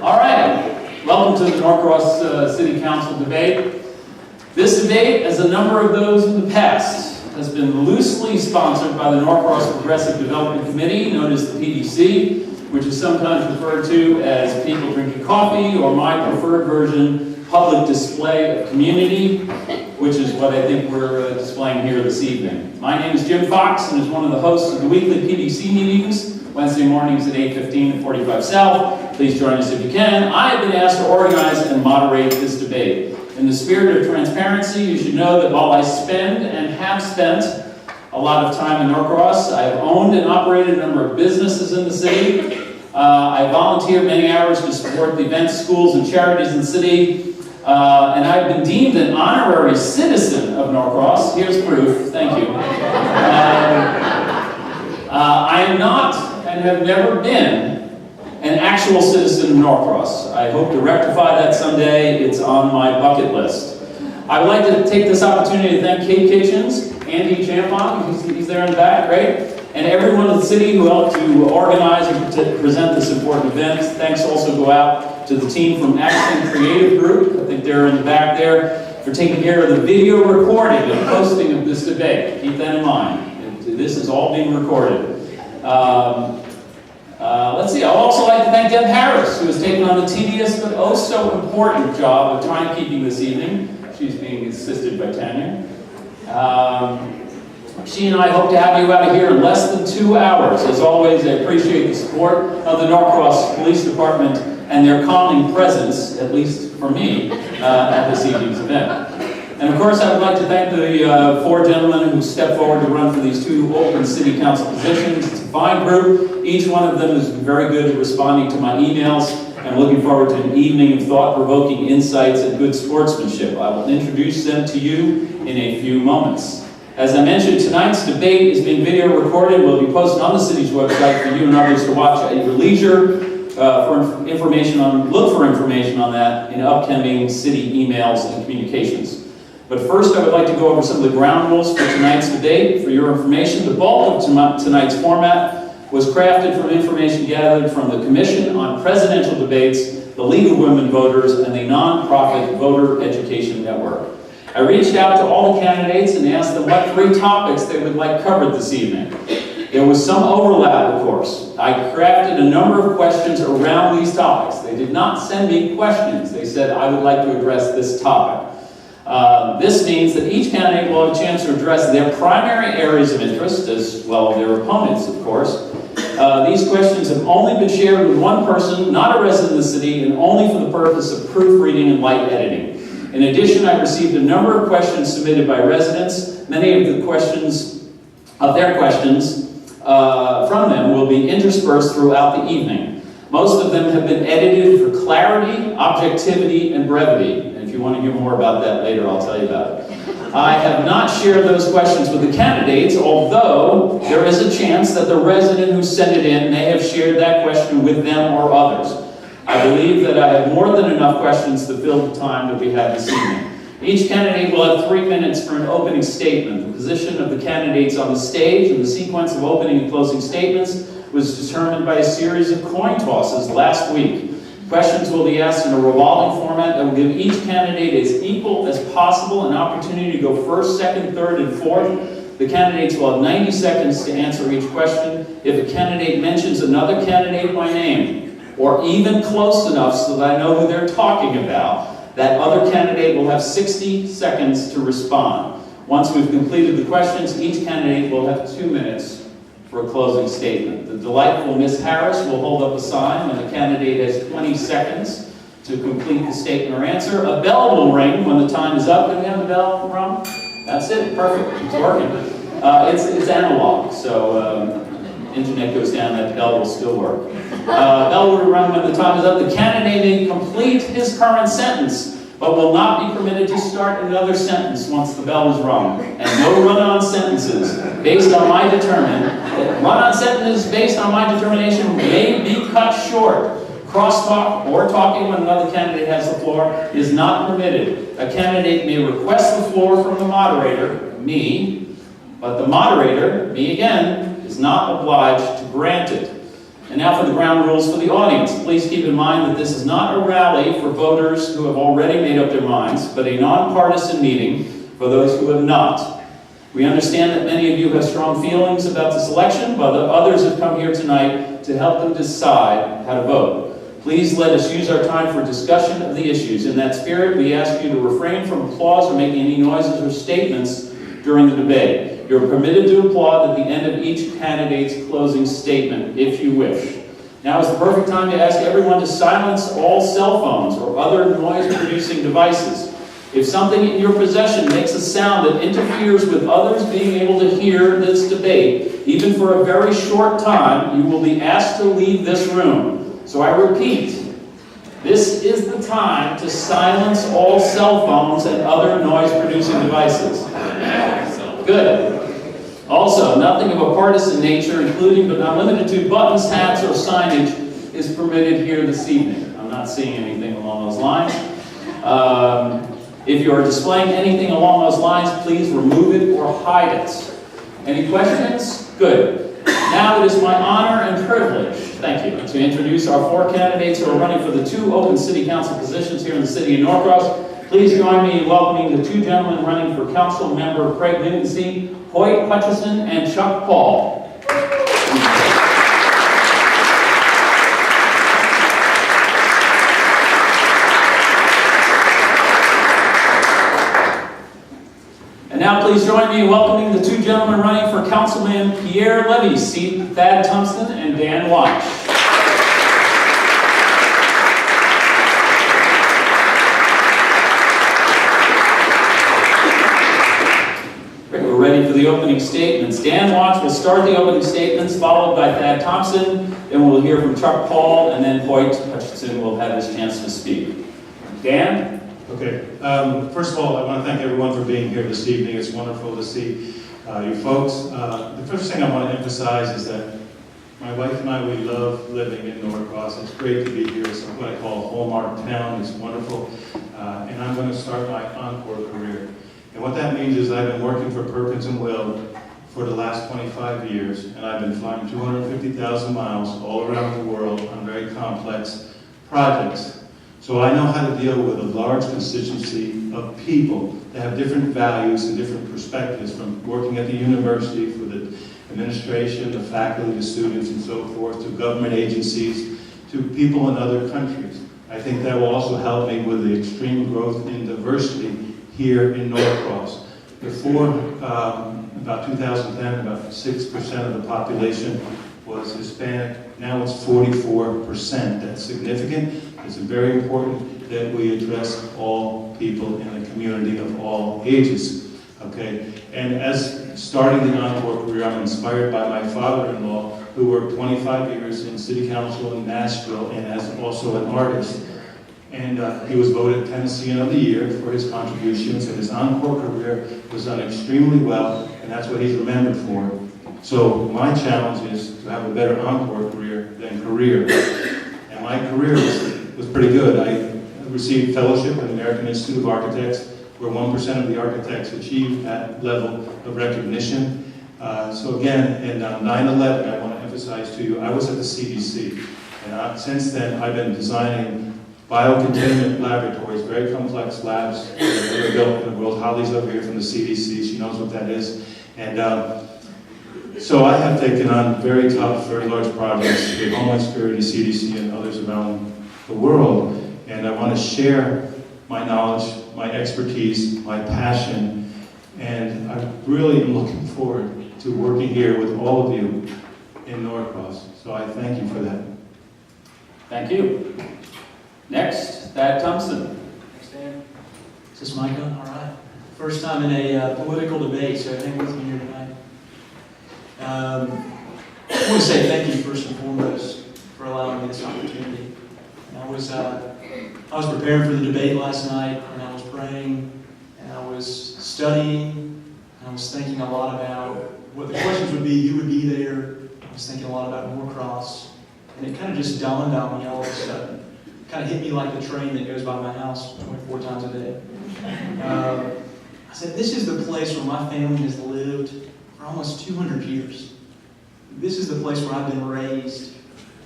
All right, welcome to the Norcross City Council debate. This debate, as a number of those in the past, has been loosely sponsored by the Norcross Progressive Development Committee, known as the PDC, which is sometimes referred to as people drinking coffee, or my preferred version, public display of community, which is what I think we're displaying here this evening. My name is Jim Fox, and as one of the hosts of the weekly PDC meetings, Wednesday mornings at 8:15 and 45 South. Please join us if you can. I have been asked to organize and moderate this debate. In the spirit of transparency, you should know that while I spend and have spent a lot of time in Norcross, I have owned and operated a number of businesses in the city. I volunteer many hours to support the events, schools, and charities in the city. And I've been deemed an honorary citizen of Norcross. Here's proof. Thank you. I am not and have never been an actual citizen of Norcross. I hope to rectify that someday. It's on my bucket list. I would like to take this opportunity to thank Kate Kitchens, Andy Champon, he's there in the back, great, and everyone in the city who helped to organize and present this important event. Thanks also go out to the team from Action Creative Group, I think they're in the back there, for taking care of the video recording and posting of this debate. Keep that in mind. This is all being recorded. Let's see, I'd also like to thank Deb Harris, who has taken on the tedious but oh so important job of timekeeping this evening. She's being assisted by Tanya. She and I hope to have you out of here in less than 2 hours. As always, I appreciate the support of the Norcross Police Department and their calming presence, at least for me, at this evening's event. And of course, I would like to thank the 4 gentlemen who stepped forward to run for these 2 open city council positions. It's a fine group. Each one of them has been very good at responding to my emails. I'm looking forward to an evening of thought-provoking insights and good sportsmanship. I will introduce them to you in a few moments. As I mentioned, tonight's debate is being video recorded. Will be posted on the city's website for you and others to watch at your leisure. Look for information on that in upcoming city emails and communications. But first, I would like to go over some of the ground rules for tonight's debate. For your information, the bulk of tonight's format was crafted from information gathered from the Commission on Presidential Debates, the League of Women Voters, and the nonprofit Voter Education Network. I reached out to all the candidates and asked them what 3 topics they would like covered this evening. There was some overlap, of course. I crafted a number of questions around these topics. They did not send me questions. They said, I would like to address this topic. This means that each candidate will have a chance to address their primary areas of interest, as well as their opponents, of course. These questions have only been shared with one person, not a resident of the city, and only for the purpose of proofreading and light editing. In addition, I received a number of questions submitted by residents. Many of their questions from them will be interspersed throughout the evening. Most of them have been edited for clarity, objectivity, and brevity. And if you want to hear more about that later, I'll tell you about it. I have not shared those questions with the candidates, although there is a chance that the resident who sent it in may have shared that question with them or others. I believe that I have more than enough questions to fill the time that we have this evening. Each candidate will have 3 minutes for an opening statement. The position of the candidates on the stage and the sequence of opening and closing statements was determined by a series of coin tosses last week. Questions will be asked in a revolving format that will give each candidate as equal as possible an opportunity to go first, second, third, and fourth. The candidates will have 90 seconds to answer each question. If a candidate mentions another candidate by name, or even close enough so that I know who they're talking about, that other candidate will have 60 seconds to respond. Once we've completed the questions, each candidate will have 2 minutes for a closing statement. The delightful Miss Harris will hold up a sign when the candidate has 20 seconds to complete the statement or answer. A bell will ring when the time is up. Can we have the bell rung? That's it. Perfect. It's working. It's analog, so internet goes down, that bell will still work. Bell will rung when the time is up. The candidate may complete his current sentence, but will not be permitted to start another sentence once the bell is rung. And no run-on sentences based on my determination may be cut short. Crosstalk or talking when another candidate has the floor is not permitted. A candidate may request the floor from the moderator, me, but the moderator, me again, is not obliged to grant it. And now for the ground rules for the audience. Please keep in mind that this is not a rally for voters who have already made up their minds, but a nonpartisan meeting for those who have not. We understand that many of you have strong feelings about this election, but others have come here tonight to help them decide how to vote. Please let us use our time for discussion of the issues. In that spirit, we ask you to refrain from applause or making any noises or statements during the debate. You're permitted to applaud at the end of each candidate's closing statement, if you wish. Now is the perfect time to ask everyone to silence all cell phones or other noise-producing devices. If something in your possession makes a sound that interferes with others being able to hear this debate, even for a very short time, you will be asked to leave this room. So I repeat, this is the time to silence all cell phones and other noise-producing devices. Good. Also, nothing of a partisan nature, including but not limited to buttons, hats, or signage, is permitted here this evening. I'm not seeing anything along those lines. If you are displaying anything along those lines, please remove it or hide it. Any questions? Good. Now it is my honor and privilege, thank you, to introduce our 4 candidates who are running for the 2 open city council positions here in the city of Norcross. Please join me in welcoming the 2 gentlemen running for council member Craig Newton, Hoyt Hutchison, and Chuck Paul. And now please join me in welcoming the 2 gentlemen running for Councilman Pierre Levy's seat, Thad Thompson and Dan Watch. We're ready for the opening statements. Dan Watch will start the opening statements, followed by Thad Thompson. Then we'll hear from Chuck Paul, and then Hoyt Hutchison will have his chance to speak. Dan? Okay. First of all, I want to thank everyone for being here this evening. It's wonderful to see you folks. The first thing I want to emphasize is that my wife and I, we love living in Norcross. It's great to be here. It's what I call a hallmark town. It's wonderful. And I'm going to start my encore career. And what that means is I've been working for Perkins & Will for the last 25 years, and I've been flying 250,000 miles all around the world on very complex projects. So I know how to deal with a large constituency of people that have different values and different perspectives, from working at the university for the administration, the faculty, the students, and so forth, to government agencies, to people in other countries. I think that will also help me with the extreme growth in diversity here in Norcross. Before about 2010, about 6% of the population was Hispanic. Now it's 44%. That's significant. It's very important that we address all people in the community of all ages. Okay? And as starting the encore career, I'm inspired by my father-in-law, who worked 25 years in city council in Nashville and as also an artist. And he was voted Tennessean of the Year for his contributions, and his encore career was done extremely well, and that's what he's remembered for. So my challenge is to have a better encore career than career. And my career was pretty good. I received fellowship at the American Institute of Architects, where 1% of the architects achieve that level of recognition. So again, in 9/11, I want to emphasize to you, I was at the CDC. And since then, I've been designing biocontainment laboratories, very complex labs that are built in the world. Holly's over here from the CDC, she knows what that is. And so I have taken on very tough, very large projects with Homeland Security, CDC, and others around the world. And I want to share my knowledge, my expertise, my passion, and I really am looking forward to working here with all of you in Norcross. So I thank you for that. Thank you. Next, Thad Thompson. Thanks, Dan. Is this mic on? All right. First time in a political debate, so hang with me here tonight. I want to say thank you first and foremost for allowing me this opportunity. I was preparing for the debate last night, and I was praying, and I was studying, and I was thinking a lot about what the questions would be. Who would be there? I was thinking a lot about Norcross, and it kind of just dawned on me all of a sudden. It kind of hit me like the train that goes by my house 24 times a day. I said, this is the place where my family has lived for almost 200 years. This is the place where I've been raised.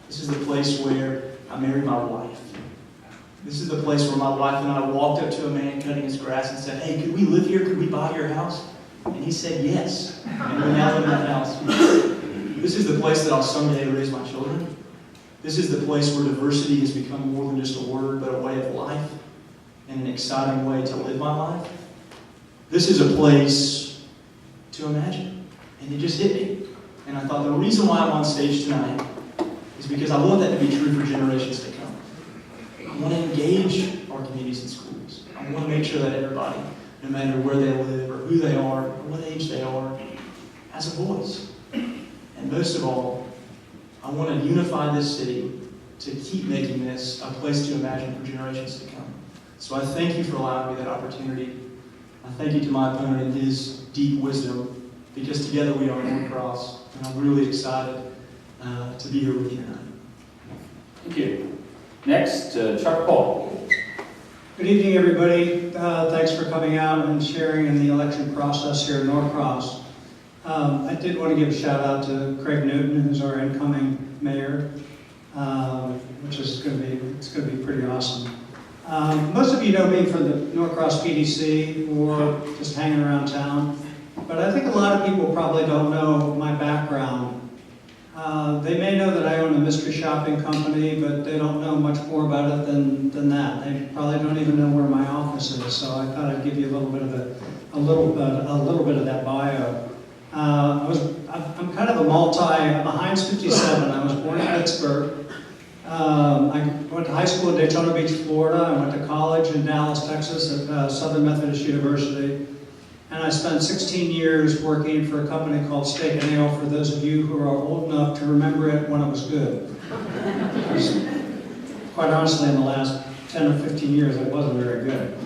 This is the place where I married my wife. This is the place where my wife and I walked up to a man cutting his grass and said, "Hey, could we live here? Could we buy your house?" And he said yes. And we now live in that house. This is the place that I'll someday raise my children. This is the place where diversity has become more than just a word, but a way of life and an exciting way to live my life. This is a place to imagine. And it just hit me. And I thought the reason why I'm on stage tonight is because I want that to be true for generations to come. I want to engage our communities and schools. I want to make sure that everybody, no matter where they live or who they are or what age they are, has a voice. And most of all, I want to unify this city to keep making this a place to imagine for generations to come. So I thank you for allowing me that opportunity. I thank you to my opponent and his deep wisdom, because together we are Norcross, and I'm really excited to be here with you tonight. Thank you. Next, Chuck Paul. Good evening, everybody. Thanks for coming out and sharing in the election process here at Norcross. I did want to give a shout out to Craig Newton, who's our incoming mayor, which is going to be pretty awesome. Most of you know me from the Norcross PDC or just hanging around town, but I think a lot of people probably don't know my background. They may know that I own a mystery shopping company, but they don't know much more about it than that. They probably don't even know where my office is, so I thought I'd give you a little bit of that bio. I'm kind of I'm a Heinz 57. I was born in Pittsburgh. I went to high school in Daytona Beach, Florida. I went to college in Dallas, Texas at Southern Methodist University. And I spent 16 years working for a company called Steak and Ale, for those of you who are old enough to remember it when it was good. Quite honestly, in the last 10 or 15 years, it wasn't very good.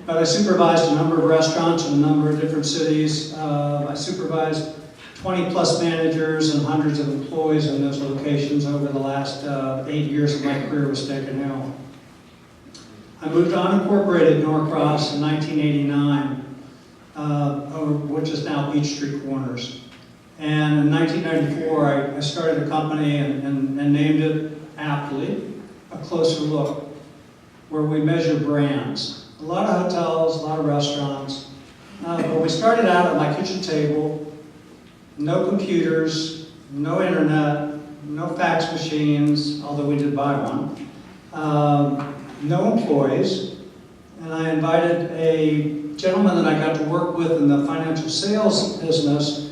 But I supervised a number of restaurants in a number of different cities. I supervised 20 plus managers and hundreds of employees in those locations over the last 8 years of my career with Steak and Ale. I moved to unincorporated Norcross in 1989. Which is now Peachtree Corners. And in 1994, I started a company and named it, aptly, A Closer Look, where we measure brands. A lot of hotels, a lot of restaurants. But we started out at my kitchen table, no computers, no internet, no fax machines, although we did buy one, no employees, and I invited a gentleman that I got to work with in the financial sales business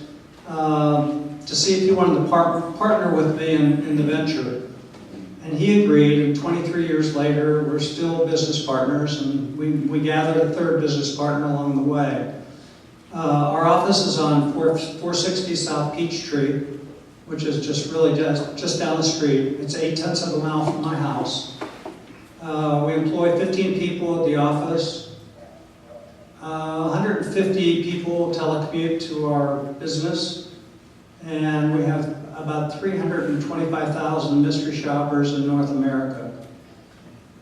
to see if he wanted to partner with me in the venture. And he agreed, and 23 years later, we're still business partners, and we gathered a third business partner along the way. Our office is on 460 South Peachtree, which is just down the street. It's 8/10 of a mile from my house. We employ 15 people at the office. 150 people telecommute to our business, and we have about 325,000 mystery shoppers in North America.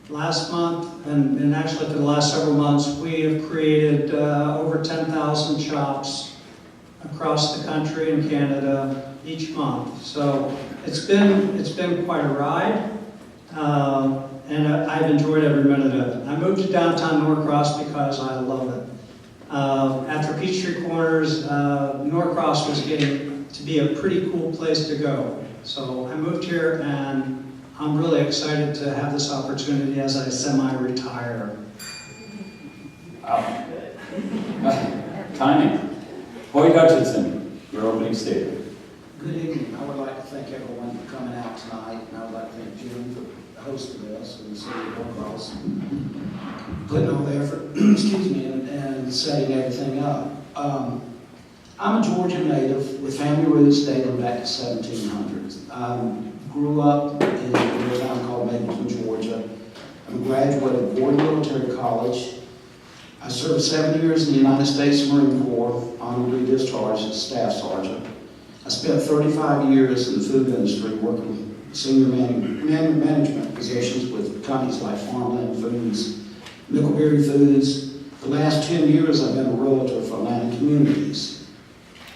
Last month, and actually for the last several months, we have created over 10,000 shops across the country and Canada each month. So it's been quite a ride. And I've enjoyed every minute of it. I moved to downtown Norcross because I love it. After Peachtree Corners, Norcross was getting to be a pretty cool place to go. So I moved here, and I'm really excited to have this opportunity as I semi-retire. Wow. Timing. Boyd Hutchinson, your opening statement. Good evening. I would like to thank everyone for coming out tonight, and I would like to thank Jim for hosting this and the city of Norcross, putting all the effort, excuse me, and setting everything up. I'm a Georgia native with family roots dating back to 1700s. Grew up in a little town called Mapleton, Georgia. I'm a graduate of Ward Military College. I served 7 years in the United States Marine Corps, honorably discharged as Staff Sergeant. I spent 35 years in the food industry working senior management positions with companies like Farmland Foods, Mickleberry Foods. The last 10 years I've been a realtor for Atlanta Communities.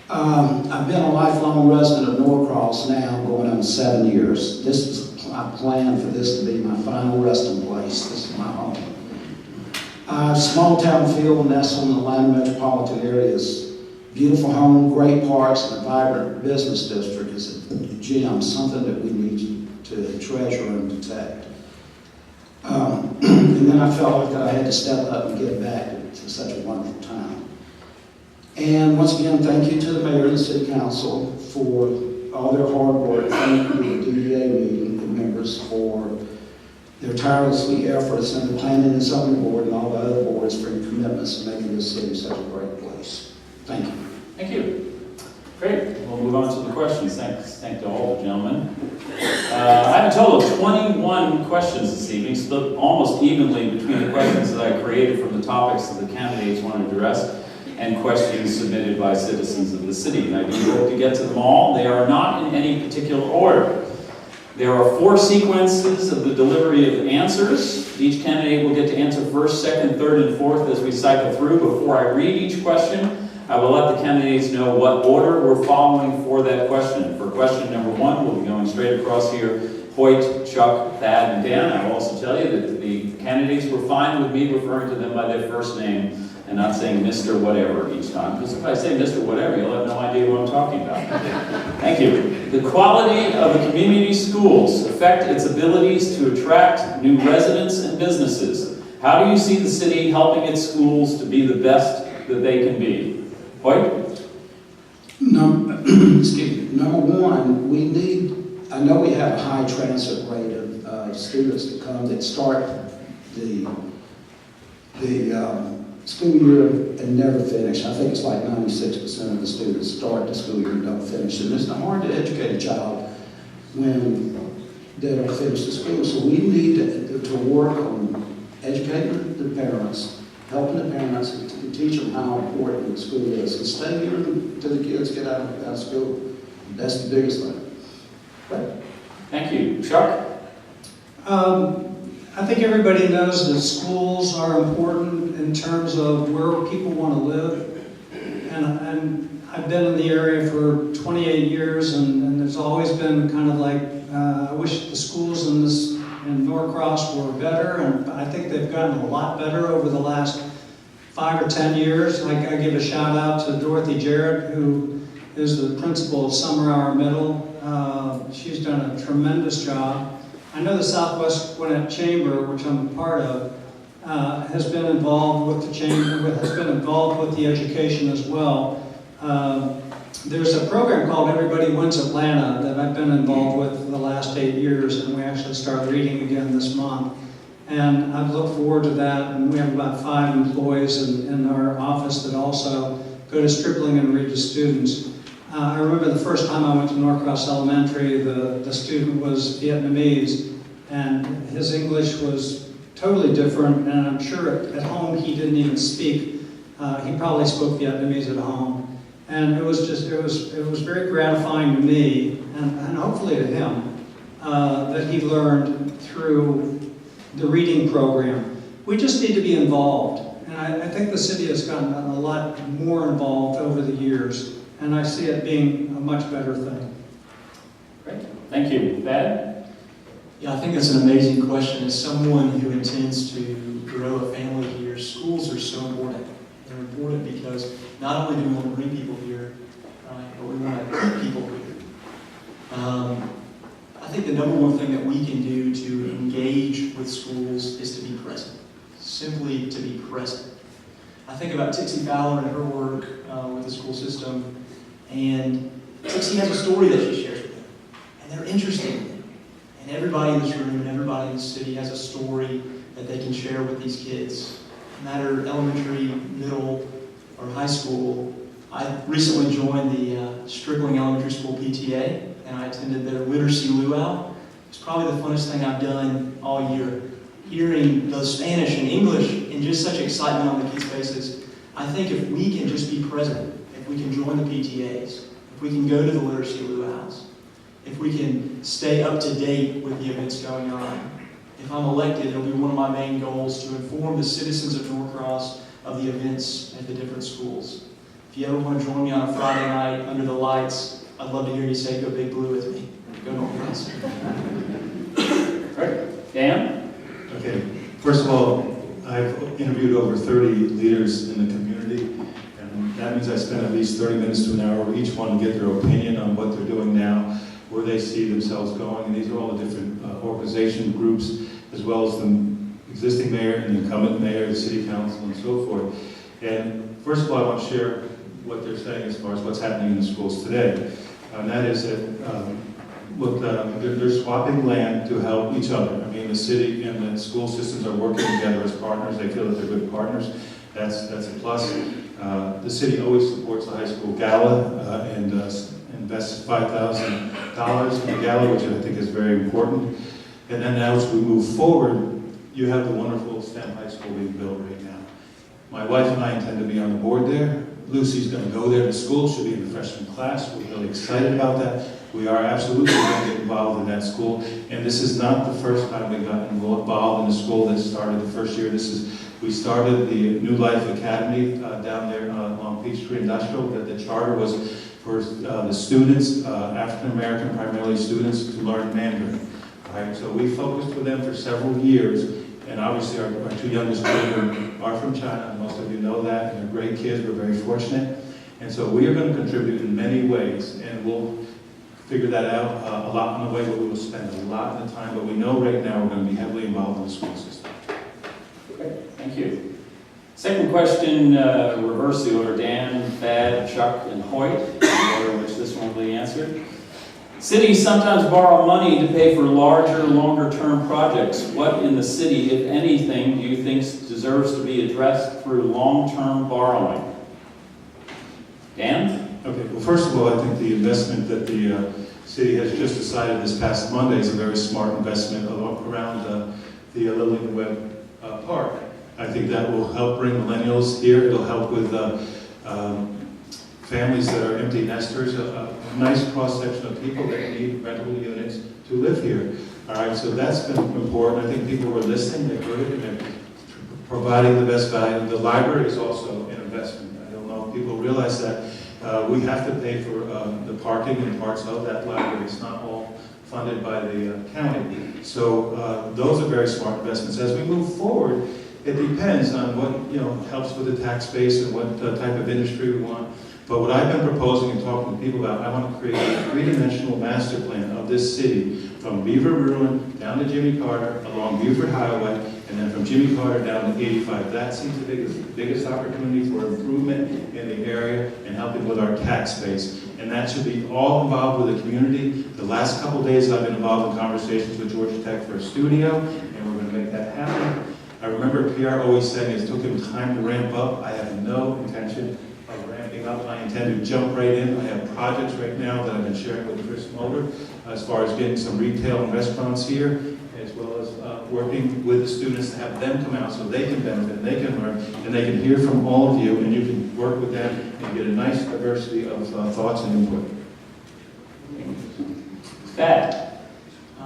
I've been a lifelong resident of Norcross now, going on 7 years. This is a I plan for this to be my final resting place. This is my home. Small town feel nestled in the Atlanta metropolitan areas. Beautiful home, great parks, and a vibrant business district is a gem, something that we need to treasure and protect. And then I felt like that I had to step up and give back to such a wonderful town. And once again, thank you to the mayor and the city council for all their hard work. Thank you to the DDA meeting and members for their tirelessly efforts and the planning and zoning board and all the other boards for your commitments to making this city such a great place. Thank you. Thank you. Great. We'll move on to the questions. Thank to all the gentlemen. I have a total of 21 questions this evening, split almost evenly between the questions that I created from the topics that the candidates want to address and questions submitted by citizens of the city. And I do hope to get to them all. They are not in any particular order. There are 4 sequences of the delivery of answers. Each candidate will get to answer first, second, third, and fourth as we cycle through. Before I read each question, I will let the candidates know what order we're following for that question. For question number 1, we'll be going straight across here. Hoyt, Chuck, Thad, and Dan. I will also tell you that the candidates were fine with me referring to them by their first name and not saying Mr. Whatever each time. Because if I say Mr. Whatever, you'll have no idea what I'm talking about. Thank you. The quality of the community schools affect its abilities to attract new residents and businesses. How do you see the city helping its schools to be the best that they can be? Hoyt? Number one, we need, I know we have a high transit rate of students that come that start the school year and never finish. I think it's like 96% of the students start the school year and don't finish. And it's not hard to educate a child when they don't finish the school. So we need to work on educating the parents, helping the parents to teach them how important the school is, and stay here until the kids get out of school. That's the biggest thing. Right. Thank you. Chuck? I think everybody knows that schools are important in terms of where people want to live. And I've been in the area for 28 years, and there's always been kind of like, I wish the schools in Norcross were better, and I think they've gotten a lot better over the last 5 or 10 years. I give a shout out to Dorothy Jarrett, who is the principal of Summer Hour Middle. She's done a tremendous job. I know the Southwest Gwinnett Chamber, which I'm a part of, has been involved with the chamber, has been involved with the education as well. There's a program called Everybody Wins Atlanta that I've been involved with for the last 8 years, and we actually start reading again this month. And I look forward to that, and we have about 5 employees in our office that also go to Stripling and read to students. I remember the first time I went to Norcross Elementary, the student was Vietnamese, and his English was totally different, and I'm sure at home he didn't even speak. He probably spoke Vietnamese at home. And it was very gratifying to me, and hopefully to him, that he learned through the reading program. We just need to be involved, and I think the city has gotten a lot more involved over the years, and I see it being a much better thing. Great. Thank you. Thad? Yeah, I think that's an amazing question. As someone who intends to grow a family here, schools are so important. They're important because not only do we want to bring people here, right, but we want to keep people here. I think the number one thing that we can do to engage with schools is to be present. Simply to be present. I think about Tixie Fowler and her work with the school system, and Tixie has a story that she shares with them, and they're interested in it. And everybody in this room and everybody in the city has a story that they can share with these kids. No matter elementary, middle, or high school. I recently joined the Stripling Elementary School PTA, and I attended their literacy luau. It's probably the funnest thing I've done all year. Hearing the Spanish and English and just such excitement on the kids' faces. I think if we can just be present, if we can join the PTAs, if we can go to the literacy luau's, if we can stay up to date with the events going on, if I'm elected, it'll be one of my main goals to inform the citizens of Norcross of the events at the different schools. If you ever want to join me on a Friday night under the lights, I'd love to hear you say, "Go Big Blue" with me. Go Norcross. over 30 leaders in the community, and that means I spend at least 30 minutes to an hour with each one to get their opinion on what they're doing now, where they see themselves going, and these are all the different organization groups, as well as the existing mayor and the incumbent mayor, the city council, and so forth. And first of all, I want to share what they're saying as far as what's happening in the schools today. And that is that they're swapping land to help each other. I mean, the city and the school systems are working together as partners. They feel that they're good partners. That's a plus. The city always supports the high school gala and invests $5,000 in the gala, which I think is very important. And then as we move forward, you have the wonderful STEM high school being built right now. My wife and I intend to be on the board there. Lucy's going to go there to school. She'll be in the freshman class. We're really excited about that. We are absolutely going to get involved in that school. And this is not the first time we've gotten involved in a school that started the first year. We started the New Life Academy down there on Peachtree Industrial. The charter was for the students, African American primarily students, to learn Mandarin. Right? So we focused with them for several years. And obviously our two youngest children are from China. Most of you know that. And they're great kids. We're very fortunate. And so we are going to contribute in many ways. And we'll figure that out a lot on the way, but we will spend a lot of the time. But we know right now we're going to be heavily involved in the school system. Okay, thank you. Second question, reverse the order. Dan, Thad, Chuck, and Hoyt, in the order in which this one will be answered. Cities sometimes borrow money to pay for larger, longer-term projects. What in the city, if anything, do you think deserves to be addressed through long-term borrowing? Dan? Okay, well, first of all, I think the investment that the city has just decided this past Monday is a very smart investment around the Lillian Webb Park. I think that will help bring millennials here. It'll help with families that are empty nesters, a nice cross-section of people that need rental units to live here. All right, so that's been important. I think people were listening, they heard it, and they're providing the best value. The library is also an investment. I don't know if people realize that. We have to pay for the parking and parts of that library. It's not all funded by the county. So those are very smart investments. As we move forward, it depends on what helps with the tax base and what type of industry we want. But what I've been proposing and talking to people about, I want to create a three-dimensional master plan of this city, from Beaver Ruin down to Jimmy Carter, along Buford Highway, and then from Jimmy Carter down to 85. That seems the biggest opportunity for improvement in the area and helping with our tax base. And that should be all involved with the community. The last couple of days I've been involved in conversations with Georgia Tech for a studio, and we're going to make that happen. I remember Pierre always saying it took him time to ramp up. I have no intention of ramping up. I intend to jump right in. I have projects right now that I've been sharing with Chris Mulder as far as getting some retail and restaurants here, as well as working with the students to have them come out so they can benefit, they can learn, and they can hear from all of you, and you can work with them and get a nice diversity of thoughts and input. Thad.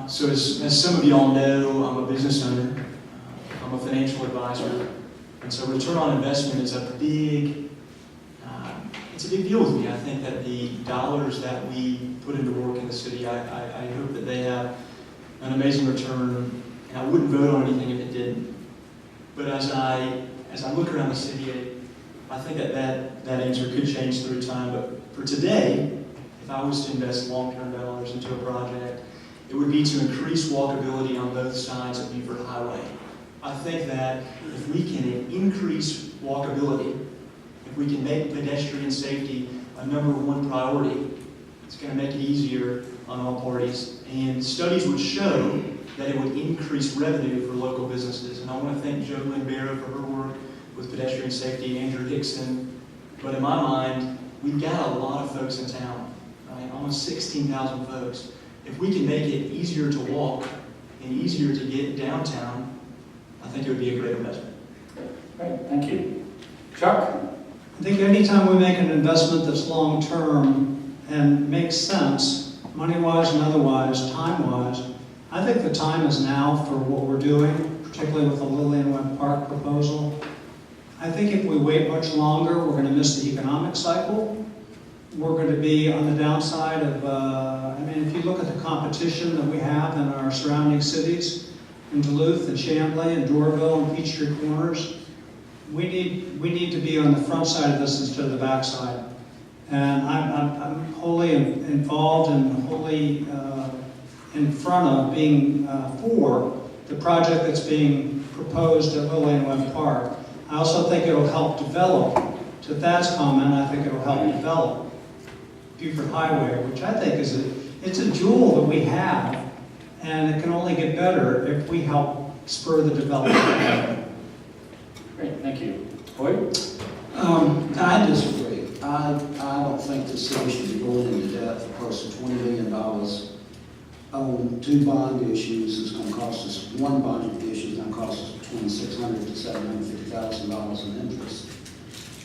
So as some of you all know, I'm a business owner. I'm a financial advisor. And so return on investment is a big deal with me. I think that the dollars that we put into work in the city, I hope that they have an amazing return, and I wouldn't vote on anything if it didn't. But as I look around the city, I think that answer could change through time. But for today, if I was to invest long-term dollars into a project, it would be to increase walkability on both sides of Buford Highway. I think that if we can increase walkability, if we can make pedestrian safety a #1 priority, it's going to make it easier on all parties. And studies would show that it would increase revenue for local businesses. And I want to thank Jo Lynn Barrow for her work with pedestrian safety, Andrew Hickson. But in my mind, we've got a lot of folks in town, right? Almost 16,000 folks. If we can make it easier to walk and easier to get downtown, I think it would be a great investment. Great, thank you. Chuck? I think anytime we make an investment that's long-term and makes sense, money-wise and otherwise, time-wise, I think the time is now for what we're doing, particularly with the Lillian Webb Park proposal. I think if we wait much longer, we're going to miss the economic cycle. We're going to be on the downside of, if you look at the competition that we have in our surrounding cities, in Duluth and Chamblee and Doraville and Peachtree Corners, we need to be on the front side of this instead of the back side. And I'm wholly involved and wholly in front of being for the project that's being proposed at Little Lane Webb Park. I also think it'll help develop, to Thad's comment, I think it'll help develop Buford Highway, which I think is it's a jewel that we have, and it can only get better if we help spur the development. Great, thank you. Hoyt? I disagree. I don't think the city should be going into debt for close to $20 million on two bond issues. It's going to cost us, one bond issue is going to cost us $2,600,000 to $750,000 in interest.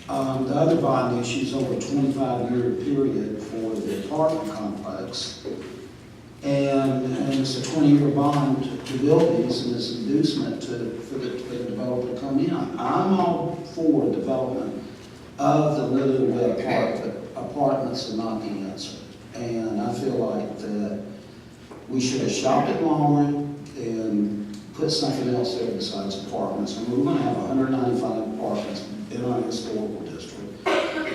The other bond issue is over a 25-year period for the apartment complex. And it's a 20-year bond to build these, and it's an inducement for the developer to come in. I'm all for development of the Little Webb Park, but apartments are not the answer. And I feel like that we should have shopped it longer and put something else there besides apartments. And we're going to have 195 apartments in our historical district.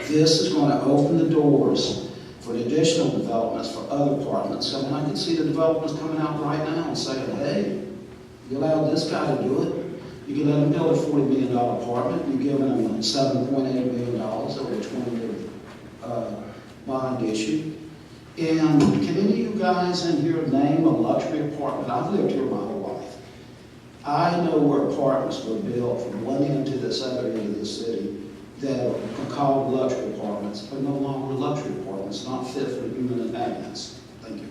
This is going to open the doors for additional developments for other apartments. I mean, I can see the developers coming out right now and saying, hey, you allowed this guy to do it. You can let him build a $40 million apartment. You're giving him $7.8 million over a 20-year bond issue. And can any of you guys in here name a luxury apartment? I've lived here my whole life. I know where apartments were built from one end to this other end of the city that are called luxury apartments, but no longer luxury apartments, not fit for human inhabitants. Thank you.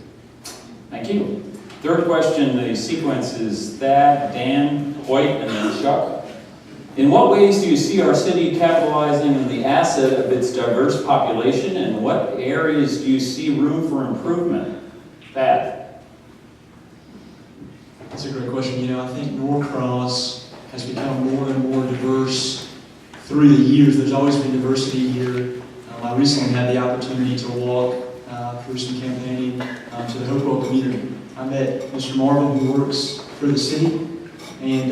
Thank you. Third question, the sequence is Thad, Dan, Hoyt, and then Chuck. In what ways do you see our city capitalizing on the asset of its diverse population, and what areas do you see room for improvement? Thad. That's a great question. You know, I think Norcross has become more and more diverse through the years. There's always been diversity here. I recently had the opportunity to walk through some campaigning to the Hopewell community. I met Mr. Marvin, who works for the city, and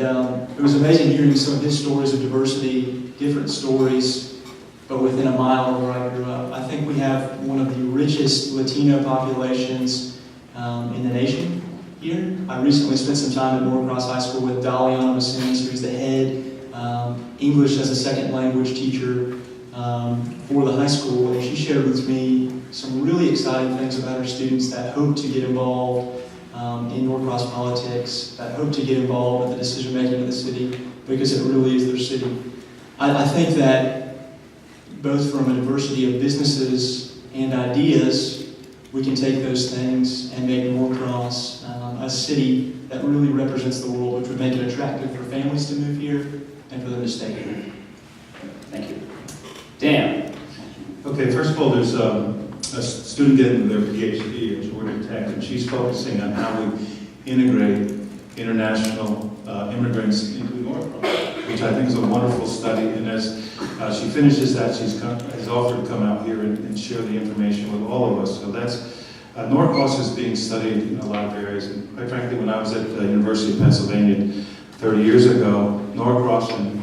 it was amazing hearing some of his stories of diversity, different stories, but within a mile of where I grew up. I think we have one of the richest Latino populations in the nation here. I recently spent some time at Norcross High School with Daliana Massins, who's the head English as a second language teacher for the high school, and she shared with me some really exciting things about her students that hope to get involved in Norcross politics, that hope to get involved with the decision making of the city, because it really is their city. I think that both from a diversity of businesses and ideas, we can take those things and make Norcross a city that really represents the world, which would make it attractive for families to move here and for them to stay here. Thank you. Dan. Okay, first of all, there's a student getting their PhD in Georgia Tech, and she's focusing on how we integrate international immigrants into Norcross, which I think is a wonderful study. And as she finishes that, has offered to come out here and share the information with all of us. So that's Norcross is being studied in a lot of areas. And quite frankly, when I was at the University of Pennsylvania 30 years ago, Norcross and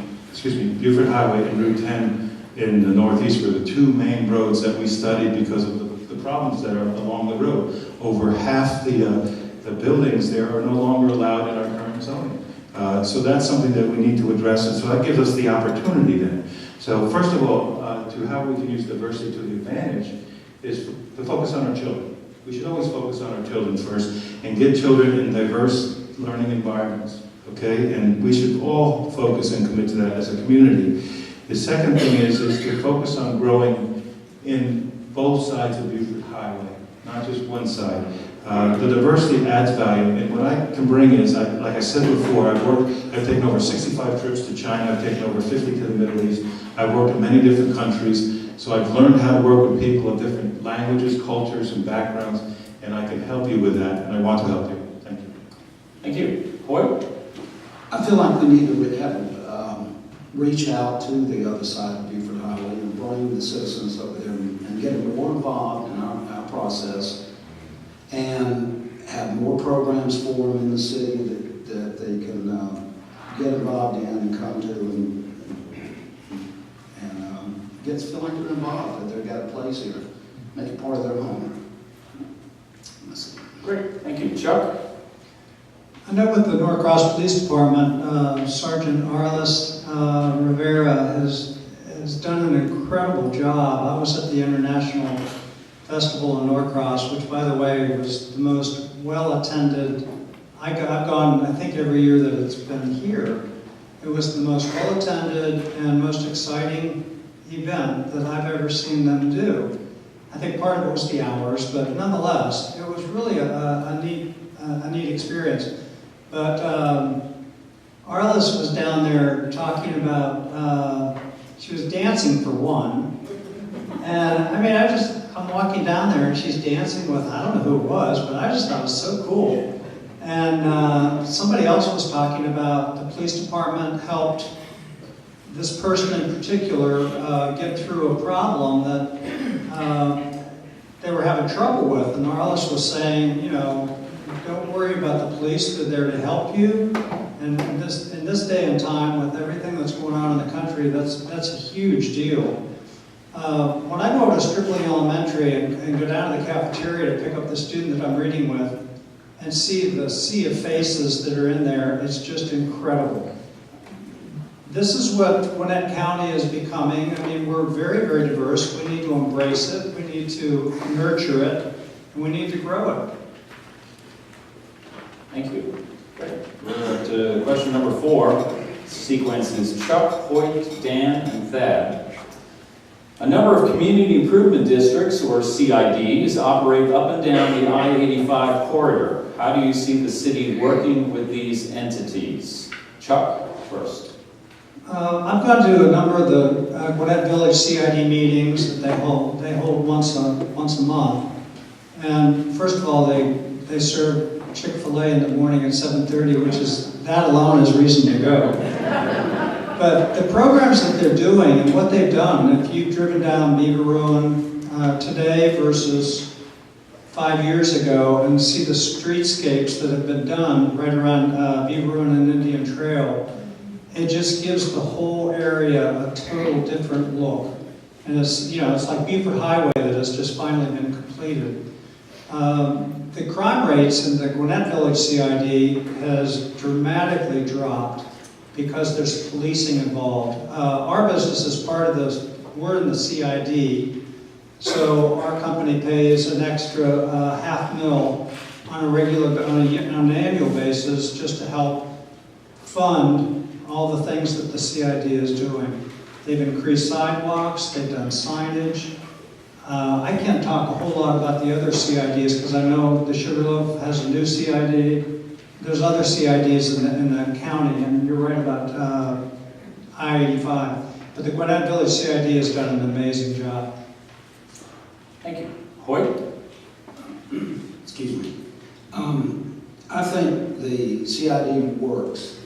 Buford Highway and Route 10 in the Northeast were the two main roads that we studied because of the problems that are along the road. Over half the buildings there are no longer allowed in our current zoning. So that's something that we need to address, and so that gives us the opportunity then. So first of all, to how we can use diversity to the advantage is to focus on our children. We should always focus on our children first and get children in diverse learning environments, okay? And we should all focus and commit to that as a community. The second thing is to focus on growing in both sides of Buford Highway, not just one side. The diversity adds value, and what I can bring is, like I said before, I've taken over 65 trips to China, I've taken over 50 to the Middle East, I've worked in many different countries, so I've learned how to work with people of different languages, cultures, and backgrounds, and I can help you with that, and I want to help you. Thank you. Thank you. Hoyt? I feel like we need to reach out to the other side of Buford Highway and bring the citizens over there and get them more involved in our process and have more programs for them in the city that they can get involved in and come to and feel like they're involved, that they've got a place here, make it part of their home. That's it. Great, thank you. Chuck? I know with the Norcross Police Department, Sergeant Arliss Rivera has done an incredible job. I was at the International Festival in Norcross, which, by the way, was the most well-attended. I've gone, I think, every year that it's been here. It was the most well-attended and most exciting event that I've ever seen them do. I think part of it was the hours, but nonetheless, it was really a neat experience. But Arliss was down there talking about, she was dancing for one. And I mean, I'm walking down there and she's dancing with, I don't know who it was, but I just thought it was so cool. And somebody else was talking about the police department helped this person in particular get through a problem that they were having trouble with. And Arliss was saying, you know, don't worry about the police, they're there to help you. And in this day and time, with everything that's going on in the country, that's a huge deal. When I go to Strictly Elementary and go down to the cafeteria to pick up the student that I'm reading with, and see the sea of faces that are in there, it's just incredible. This is what Gwinnett County is becoming. I mean, we're very, very diverse. We need to embrace it. We need to nurture it. And we need to grow it. Thank you. Great. We're to question number 4. Sequence is Chuck, Hoyt, Dan, and Thad. A number of community improvement districts, or CIDs, operate up and down the I-85 corridor. How do you see the city working with these entities? Chuck, first. I've gone to a number of the Gwinnett Village CID meetings that they hold once a month. And first of all, they serve Chick-fil-A in the morning at 7:30, which is, that alone is reason to go. But the programs that they're doing and what they've done, if you've driven down Beaver Ruin today versus 5 years ago and see the streetscapes that have been done right around Beaver Ruin and Indian Trail, it just gives the whole area a total different look. And it's, you know, it's like Beaufort Highway that has just finally been completed. The crime rates in the Gwinnett Village CID has dramatically dropped because there's policing involved. Our business is part of this, we're in the CID, so our company pays an extra $500,000 on an annual basis just to help fund all the things that the CID is doing. They've increased sidewalks, they've done signage. I can't talk a whole lot about the other CIDs because I know the Sugarloaf has a new CID. There's other CIDs in the county, and you're right about I-85. But the Gwinnett Village CID has done an amazing job. Thank you. Hoyt? Excuse me. I think the CID works.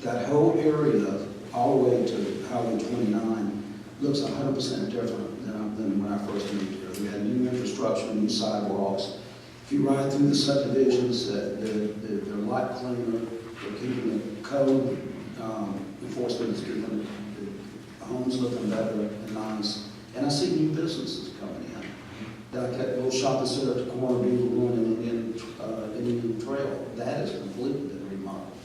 That whole area, all the way to Highway 29, looks 100% different than when I first moved here. We had new infrastructure, new sidewalks. If you ride through the subdivisions, they're a lot cleaner. They're keeping the code enforcement is keeping the homes looking better and nice. And I see new businesses coming in. Like that little shopping center at the corner of Beaver Ruin and Indian Trail, that is completely been remodeled.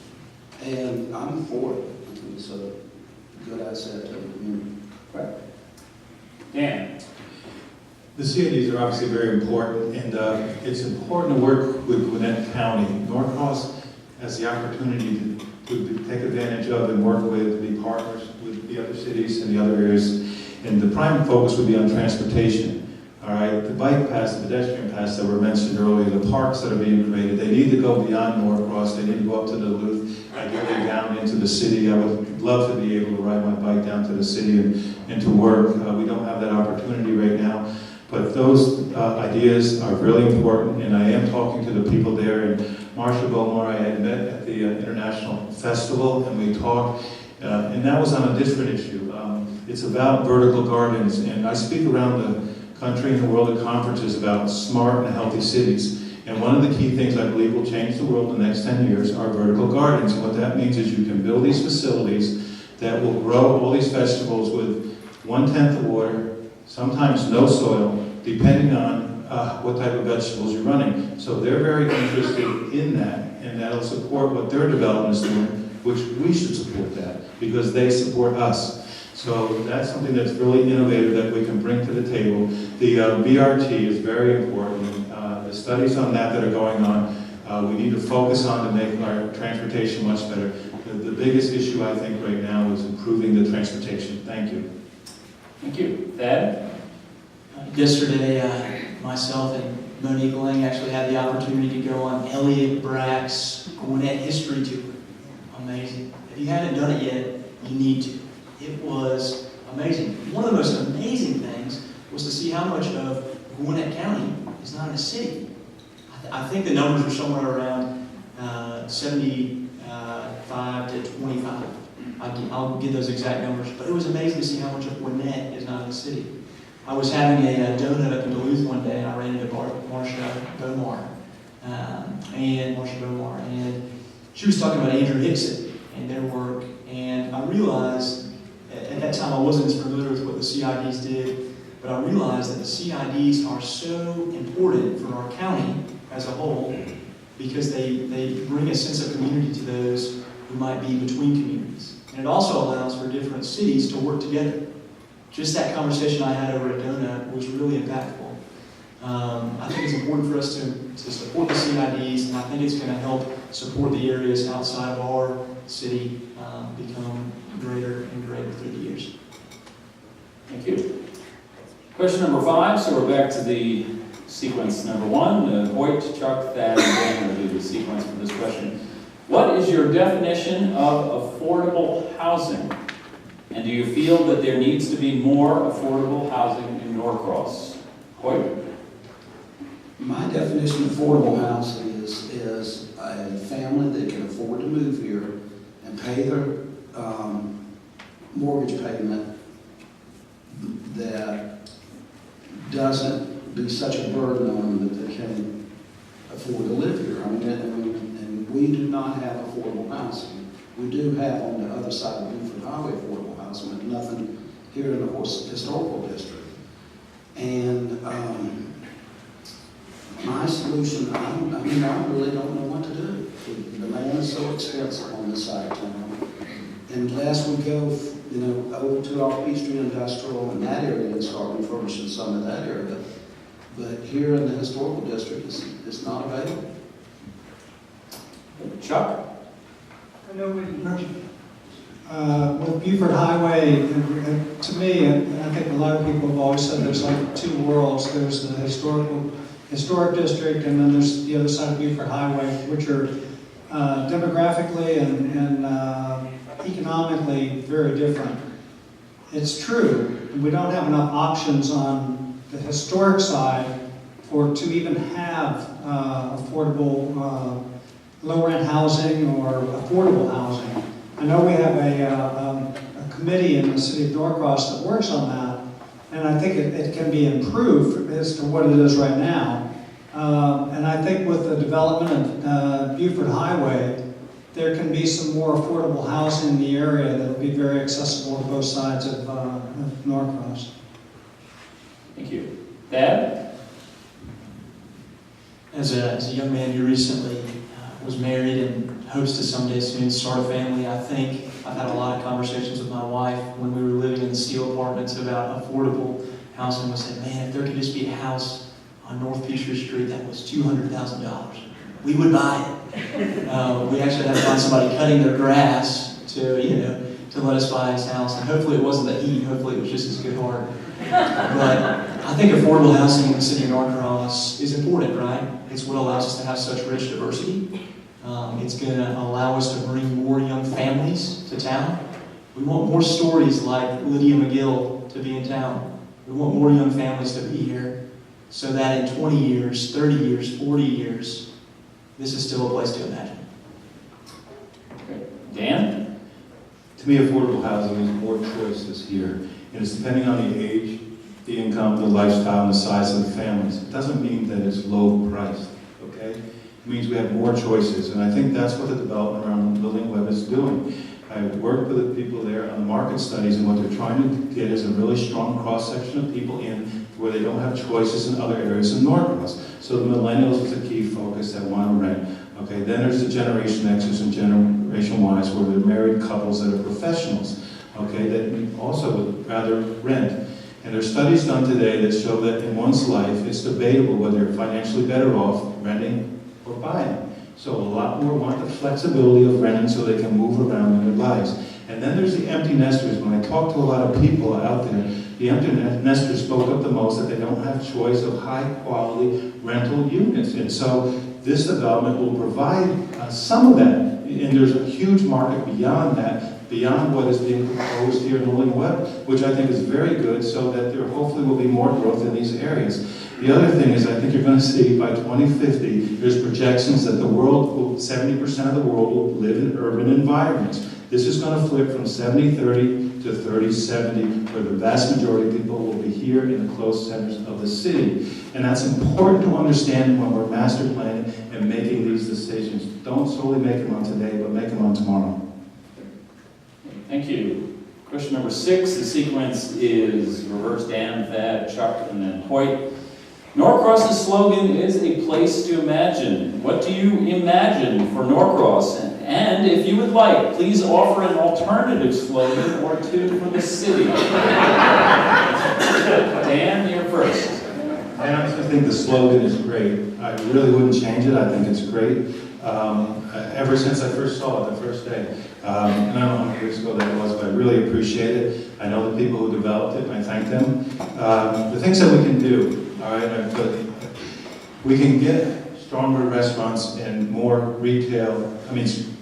And I'm for it. I think it's a good asset to the community. Right. Dan? The CIDs are obviously very important, and it's important to work with Gwinnett County. Norcross has the opportunity to take advantage of and work with, to be partners with the other cities and the other areas. And the prime focus would be on transportation. All right, the bike paths, the pedestrian paths that were mentioned earlier, the parks that are being created, they need to go beyond Norcross. They need to go up to Duluth, ideally down into the city. I would love to be able to ride my bike down to the city and to work. We don't have that opportunity right now. But those ideas are really important, and I am talking to the people there. And Marsha Bowmore, I had met at the International Festival, and we talked, and that was on a different issue. It's about vertical gardens, and I speak around the country and the world at conferences about smart and healthy cities. And one of the key things I believe will change the world in the next 10 years are vertical gardens. And what that means is you can build these facilities that will grow all these vegetables with 1/10 of water, sometimes no soil, depending on what type of vegetables you're running. So they're very interested in that, and that'll support what their development is doing, which we should support that, because they support us. So that's something that's really innovative that we can bring to the table. The BRT is very important. The studies on that are going on, we need to focus on to make our transportation much better. The biggest issue, I think, right now is improving the transportation. Thank you. Thank you. Thad? Yesterday, myself and Monique Lang actually had the opportunity to go on Elliot Brack's Gwinnett History Tour. Amazing. If you haven't done it yet, you need to. It was amazing. One of the most amazing things was to see how much of Gwinnett County is not in a city. I think the numbers are somewhere around 75 to 25. I'll get those exact numbers, but it was amazing to see how much of Gwinnett is not in a city. I was having a donut up in Duluth one day, and I ran into Marcia Bomar, and she was talking about Andrew Hickson and their work, and I realized, at that time I wasn't as familiar with what the CIDs did, but I realized that the CIDs are so important for our county as a whole, because they bring a sense of community to those who might be between communities. And it also allows for different cities to work together. Just that conversation I had over at Donut was really impactful. I think it's important for us to support the CIDs, and I think it's going to help support the areas outside of our city become greater and greater through the years. Thank you. Question number 5, so we're back to the sequence number 1. Hoyt, Chuck, Thad, and Dan will do the sequence for this question. What is your definition of affordable housing? And do you feel that there needs to be more affordable housing in Norcross? Hoyt? My definition of affordable housing is a family that can afford to move here and pay their mortgage payment that doesn't be such a burden on them that they can afford to live here. I mean, and we do not have affordable housing. We do have on the other side of Buford Highway affordable housing, but nothing here in the historical district. And my solution, I really don't know what to do. The land is so expensive on this side of town. Unless we go, over to our Peachtree Industrial in that area and start refurbishing some of that area. But here in the historical district, it's not available. Chuck? I know with Buford Highway, to me, I think a lot of people have always said there's like two worlds. There's the historic district, and then there's the other side of Buford Highway, which are demographically and economically very different. It's true, we don't have enough options on the historic side to even have affordable low-rent housing or affordable housing. I know we have a committee in the city of Norcross that works on that, and I think it can be improved as to what it is right now. And I think with the development of Buford Highway, there can be some more affordable housing in the area that will be very accessible to both sides of Norcross. Thank you. Thad? As a young man who recently was married and hopes to someday soon start a family, I think I've had a lot of conversations with my wife when we were living in the steel apartments about affordable housing. We said, man, if there could just be a house on North Peachtree Street that was $200,000, we would buy it. We actually had to find somebody cutting their grass to let us buy his house. And hopefully it wasn't the heat. Hopefully it was just his good heart. But I think affordable housing in the city of Norcross is important, right? It's what allows us to have such rich diversity. It's going to allow us to bring more young families to town. We want more stories like Lydia McGill to be in town. We want more young families to be here so that in 20 years, 30 years, 40 years, this is still a place to imagine. Okay. Dan? To me, affordable housing is more choices here. And it's depending on the age, the income, the lifestyle, and the size of the families. It doesn't mean that it's low priced, okay? means we have more choices, and I think that's what the development around the building web is doing. I worked with the people there on the market studies, and what they're trying to get is a really strong cross-section of people in where they don't have choices in other areas in Norcross. So the millennials is a key focus that want to rent. Okay, then there's the Generation X's and Generation Y's, where they're married couples that are professionals, okay, that also would rather rent. And there's studies done today that show that in one's life, it's debatable whether you're financially better off renting or buying. So a lot more want the flexibility of renting so they can move around in their lives. And then there's the empty nesters. When I talk to a lot of people out there, the empty nesters spoke up the most that they don't have choice of high quality rental units. And so this development will provide some of that. And there's a huge market beyond that, beyond what is being proposed here in Building Web, which I think is very good, so that there hopefully will be more growth in these areas. The other thing is, I think you're going to see by 2050, there's projections that the world, 70% of the world will live in urban environments. This is going to flip from 70-30 to 30-70, where the vast majority of people will be here in the close centers of the city. And that's important to understand when we're master planning and making these decisions. Don't solely make them on today, but make them on tomorrow. Thank you. Question number 6, the sequence is reverse Dan, Thad, Chuck, and then Hoyt. Norcross's slogan is a place to imagine. What do you imagine for Norcross? And if you would like, please offer an alternative slogan or two for the city. Dan, you're first. I honestly think the slogan is great. I really wouldn't change it. I think it's great. Ever since I first saw it the first day, and I don't know how many years ago that was, but I really appreciate it. I know the people who developed it, and I thank them. The things that we can do, all right, but we can get stronger restaurants and more retail,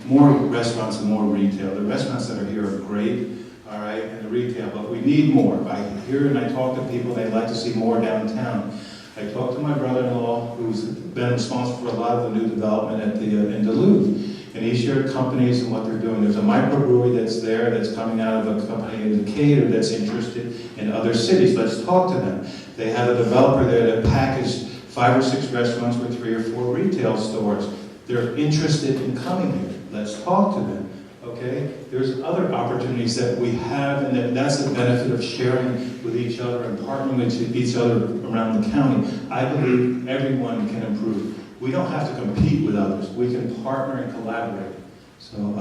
more restaurants and more retail. The restaurants that are here are great, all right, and the retail, but we need more. I hear and I talk to people, they'd like to see more downtown. I talked to my brother-in-law, who's been responsible for a lot of the new development at in Duluth, and he shared companies and what they're doing. There's a microbrewery that's there that's coming out of a company in Decatur that's interested in other cities. Let's talk to them. They had a developer there that packaged 5 or 6 restaurants with 3 or 4 retail stores. They're interested in coming here. Let's talk to them, okay? There's other opportunities that we have, and that's the benefit of sharing with each other and partnering with each other around the county. I believe everyone can improve. We don't have to compete with others. We can partner and collaborate. So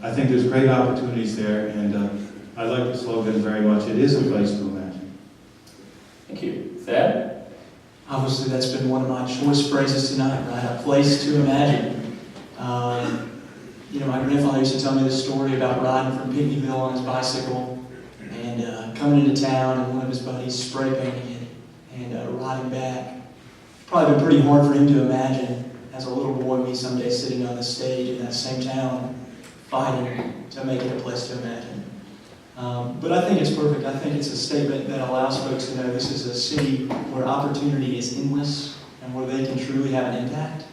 I think there's great opportunities there, and I like the slogan very much. It is a place to imagine. Thank you. Thad? Obviously, that's been one of my choice phrases tonight, right? A place to imagine. My grandfather used to tell me this story about riding from Pinckneyville on his bicycle and coming into town, and one of his buddies spray painting it and riding back. Probably been pretty hard for him to imagine as a little boy me someday sitting on the stage in that same town fighting to make it a place to imagine. But I think it's perfect. I think it's a statement that allows folks to know this is a city where opportunity is endless and where they can truly have an impact.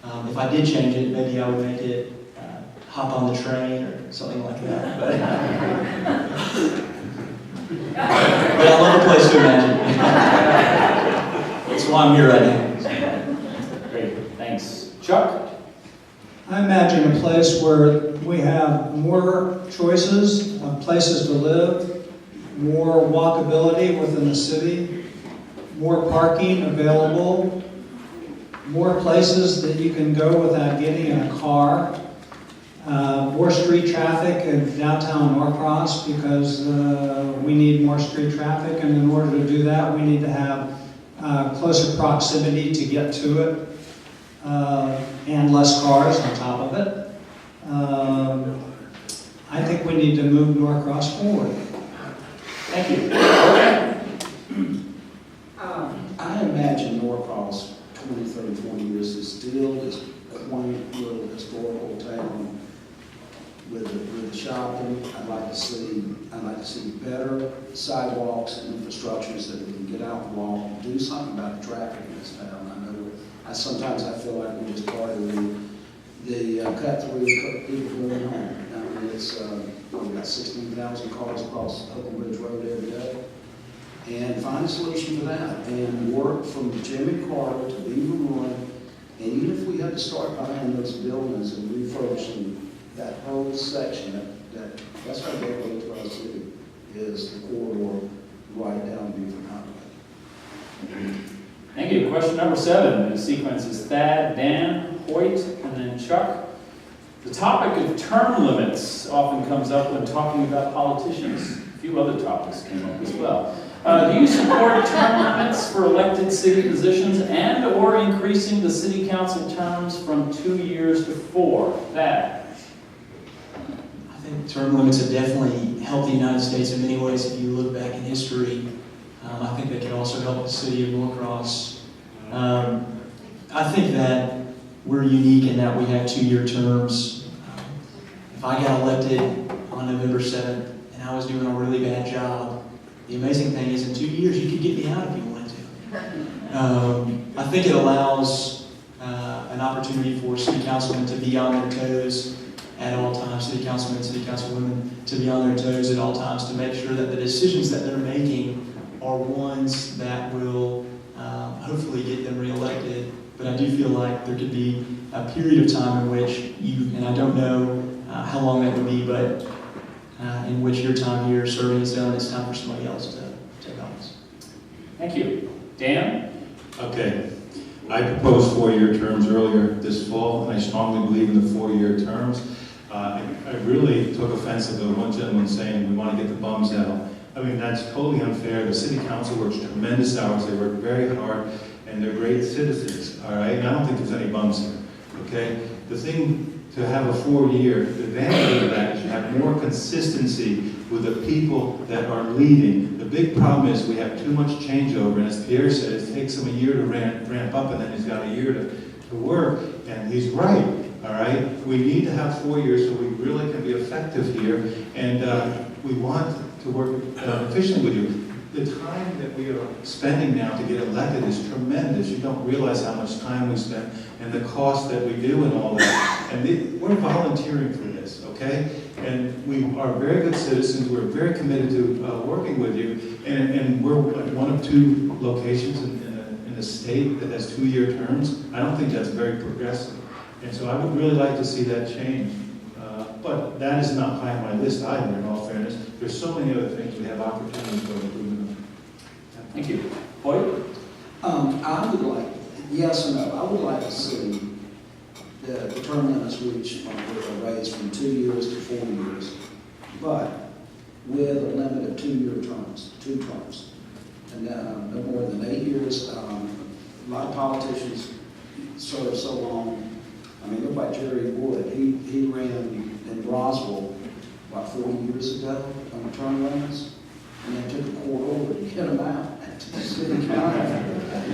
If I did change it, maybe I would make it hop on the train or something like that. But I love a place to imagine. That's why I'm here right now. Great, thanks. Chuck? I imagine a place where we have more choices of places to live, more walkability within the city, more parking available, more places that you can go without getting in a car, more street traffic in downtown Norcross, because we need more street traffic, and in order to do that, we need to have closer proximity to get to it, and less cars on top of it. I think we need to move Norcross forward. Thank you. I imagine Norcross 20, 30, 40 years is still this quaint little historical town with the shopping. I'd like to see better sidewalks and infrastructures that we can get out and walk and do something about the traffic in this town. Sometimes I feel like we're just part of the cut through people going home. It's we've got 16,000 cars across Open Ridge Road every day. And find a solution for that, and work from Jimmy Carter to Beaver Run And even if we had to start behind those buildings and refurbishing that whole section, that's our gateway to our city, is the corridor right down Beaufort Highway. Thank you. Question number 7. The sequence is Thad, Dan, Hoyt, and then Chuck. The topic of term limits often comes up when talking about politicians. A few other topics came up as well. Do you support term limits for elected city positions and or increasing the city council terms from 2 years to 4? Thad? I think term limits have definitely helped the United States in many ways. If you look back in history, I think they can also help the city of Norcross. I think that we're unique in that we have 2-year terms. If I got elected on November 7th and I was doing a really bad job, the amazing thing is in 2 years you could get me out if you wanted to. I think it allows an opportunity for city councilmen to be on their toes at all times, city councilmen, city councilwomen to be on their toes at all times to make sure that the decisions that they're making are ones that will hopefully get them reelected. But I do feel like there could be a period of time in which you, and I don't know how long that would be, but in which your time here serving is done, it's time for somebody else to take office. Thank you. Dan? Okay. I proposed 4-year terms earlier this fall, and I strongly believe in the 4-year terms. I really took offense at the one gentleman saying we want to get the bums out. I mean, that's totally unfair. The city council works tremendous hours. They work very hard, and they're great citizens, all right? And I don't think there's any bums here, okay? The thing to have a 4-year, the advantage of that is you have more consistency with the people that are leading. The big problem is we have too much changeover, and as Pierre said, it takes him a year to ramp up, and then he's got a year to work, and he's right, all right? We need to have 4 years so we really can be effective here, and we want to work efficiently with you. The time that we are spending now to get elected is tremendous. You don't realize how much time we spend and the cost that we do and all that. And we're volunteering for this, okay? And we are very good citizens. We're very committed to working with you. And we're one of 2 locations in the state that has 2-year terms. I don't think that's very progressive. And so I would really like to see that change. But that is not high on my list either, in all fairness. There's so many other things we have opportunities for improvement on. Thank you. Hoyt? I would like, yes and no, I would like to see the term limits reached raised from 2 years to 4 years, but with a limit of 2-year terms, 2 terms. And no more than 8 years. A lot of politicians serve so long. I mean, look like Jerry Wood. He ran in Roswell about 40 years ago on the term limits, and then took a court order to get him out to the city council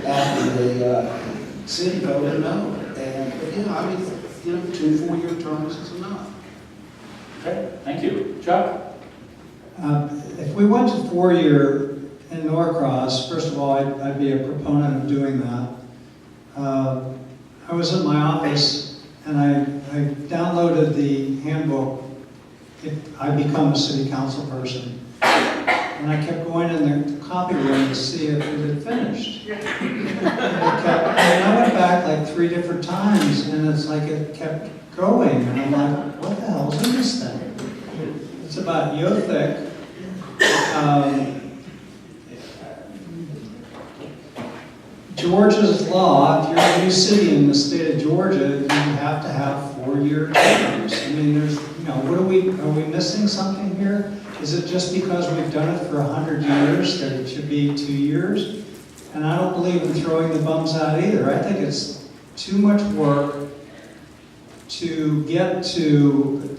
after the city voted no. And but yeah, I mean, 2 4-year terms is enough. Okay, thank you. Chuck? If we went to 4-year in Norcross, first of all, I'd be a proponent of doing that. I was in my office and I downloaded the handbook if I become a city council person. And I kept going in the copy room to see if it had finished. And I went back like 3 different times, and it's like it kept going. And I'm like, what the hell's in this thing? It's about Yothic. Georgia's law, if you're a new city in the state of Georgia, you have to have 4-year terms. I mean, there's, are we missing something here? Is it just because we've done it for 100 years that it should be 2 years? And I don't believe in throwing the bums out either. I think it's too much work to get to,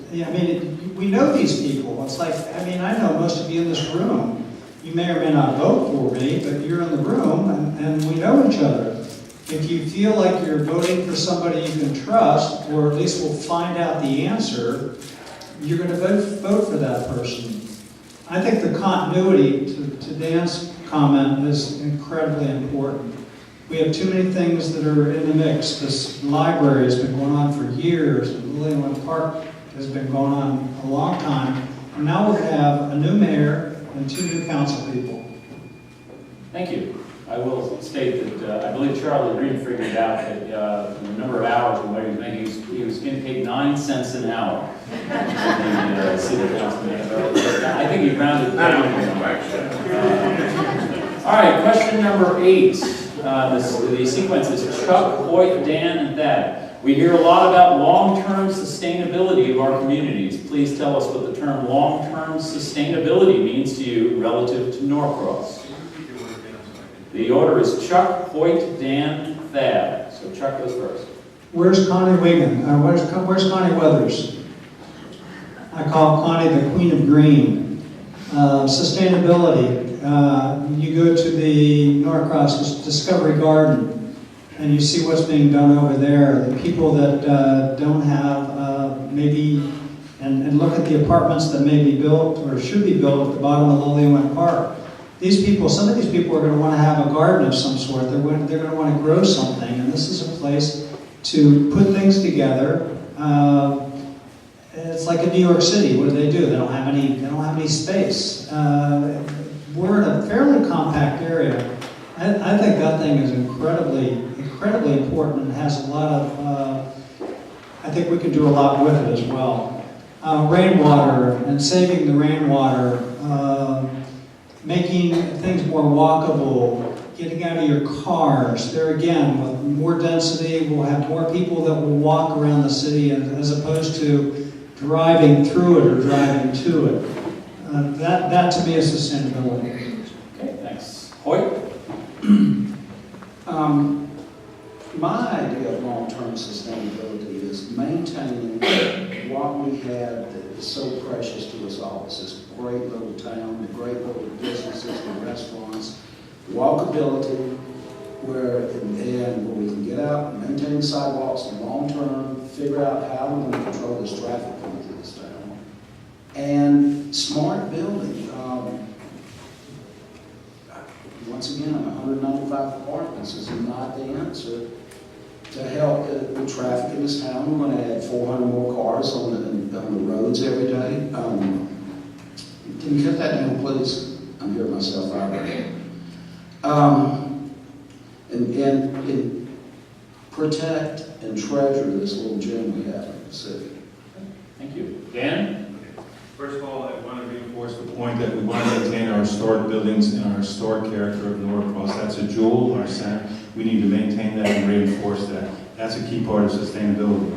we know these people. It's like, I know most of you in this room. You may or may not vote for me, but you're in the room and we know each other. If you feel like you're voting for somebody you can trust, or at least will find out the answer, you're going to vote for that person. I think the continuity, to Dan's comment, is incredibly important. We have too many things that are in the mix. This library has been going on for years, and Lillian Park has been going on a long time. And now we're going to have a new mayor and 2 new council people. Thank you. I will state that I believe Charlie Green figured out that the number of hours and what he was making, he was getting paid 9 cents an hour. The city council member. I think he rounded down. All right, question number 8. The sequence is Chuck, Hoyt, Dan, and Thad. We hear a lot about long-term sustainability of our communities. Please tell us what the term long-term sustainability means to you relative to Norcross. The order is Chuck, Hoyt, Dan, Thad. So Chuck goes first. Where's Connie Wigan? Where's Connie Weathers? I call Connie the Queen of Green. Sustainability. You go to the Norcross Discovery Garden and you see what's being done over there. The people that don't have maybe, and look at the apartments that may be built or should be built at the bottom of Lillywhite Park. These people, some of these people are going to want to have a garden of some sort. They're going to want to grow something, and this is a place to put things together. It's like in New York City. What do? They don't have any space. We're in a fairly compact area. I think that thing is incredibly important and has a lot of. I think we can do a lot with it as well. Rainwater and saving the rainwater. Making things more walkable, getting out of your cars. There again, with more density, we'll have more people that will walk around the city as opposed to driving through it or driving to it. That to me is sustainability. Okay, thanks. Hoyt? My idea of long-term sustainability is maintaining what we have that is so precious to us all. It's this great little town, the great little businesses, the restaurants, walkability, where we can get out and maintain the sidewalks and long-term, figure out how we're going to control this traffic coming through this town. And smart building. Once again, 195 apartments is not the answer to help with traffic in this town. We're going to add 400 more cars on the roads every day. Can you cut that down, please? I'm hearing myself vibrating. And protect and treasure this little gem we have in the city. Thank you. Dan? First of all, I want to reinforce the point that we want to maintain our historic buildings and our historic character of Norcross. That's a jewel, our center. We need to maintain that and reinforce that. That's a key part of sustainability.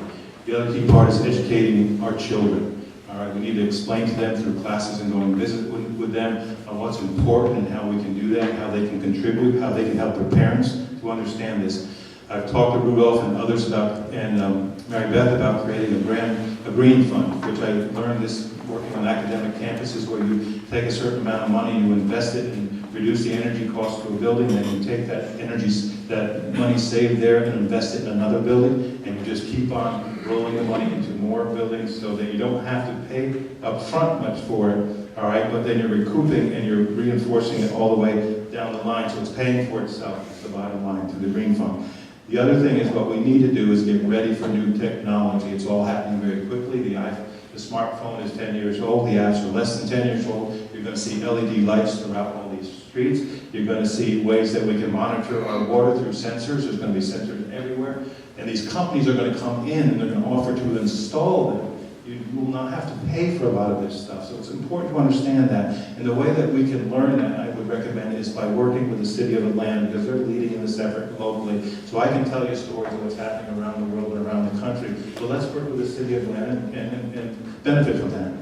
The other key part is educating our children. All right, we need to explain to them through classes and go and visit with them on what's important and how we can do that, how they can contribute, how they can help their parents to understand this. I've talked to Rudolph and others about, and Mary Beth about creating a green fund, which I learned this working on academic campuses where you take a certain amount of money, you invest it and reduce the energy cost to a building, then you take that money saved there and invest it in another building, and you just keep on rolling the money into more buildings so that you don't have to pay up front much for it, all right, but then you're recouping and you're reinforcing it all the way down the line, so it's paying for itself, it's the bottom line, through the green fund. The other thing is what we need to do is get ready for new technology. It's all happening very quickly. The smartphone is 10 years old. The apps are less than 10 years old. You're going to see LED lights throughout all these streets. You're going to see ways that we can monitor our water through sensors. There's going to be sensors everywhere. And these companies are going to come in and they're going to offer to install them. You will not have to pay for a lot of this stuff. So it's important to understand that. And the way that we can learn that, I would recommend, is by working with the City of Atlanta, because they're leading in this effort locally. So I can tell you stories of what's happening around the world and around the country. So let's work with the City of Atlanta and benefit from that.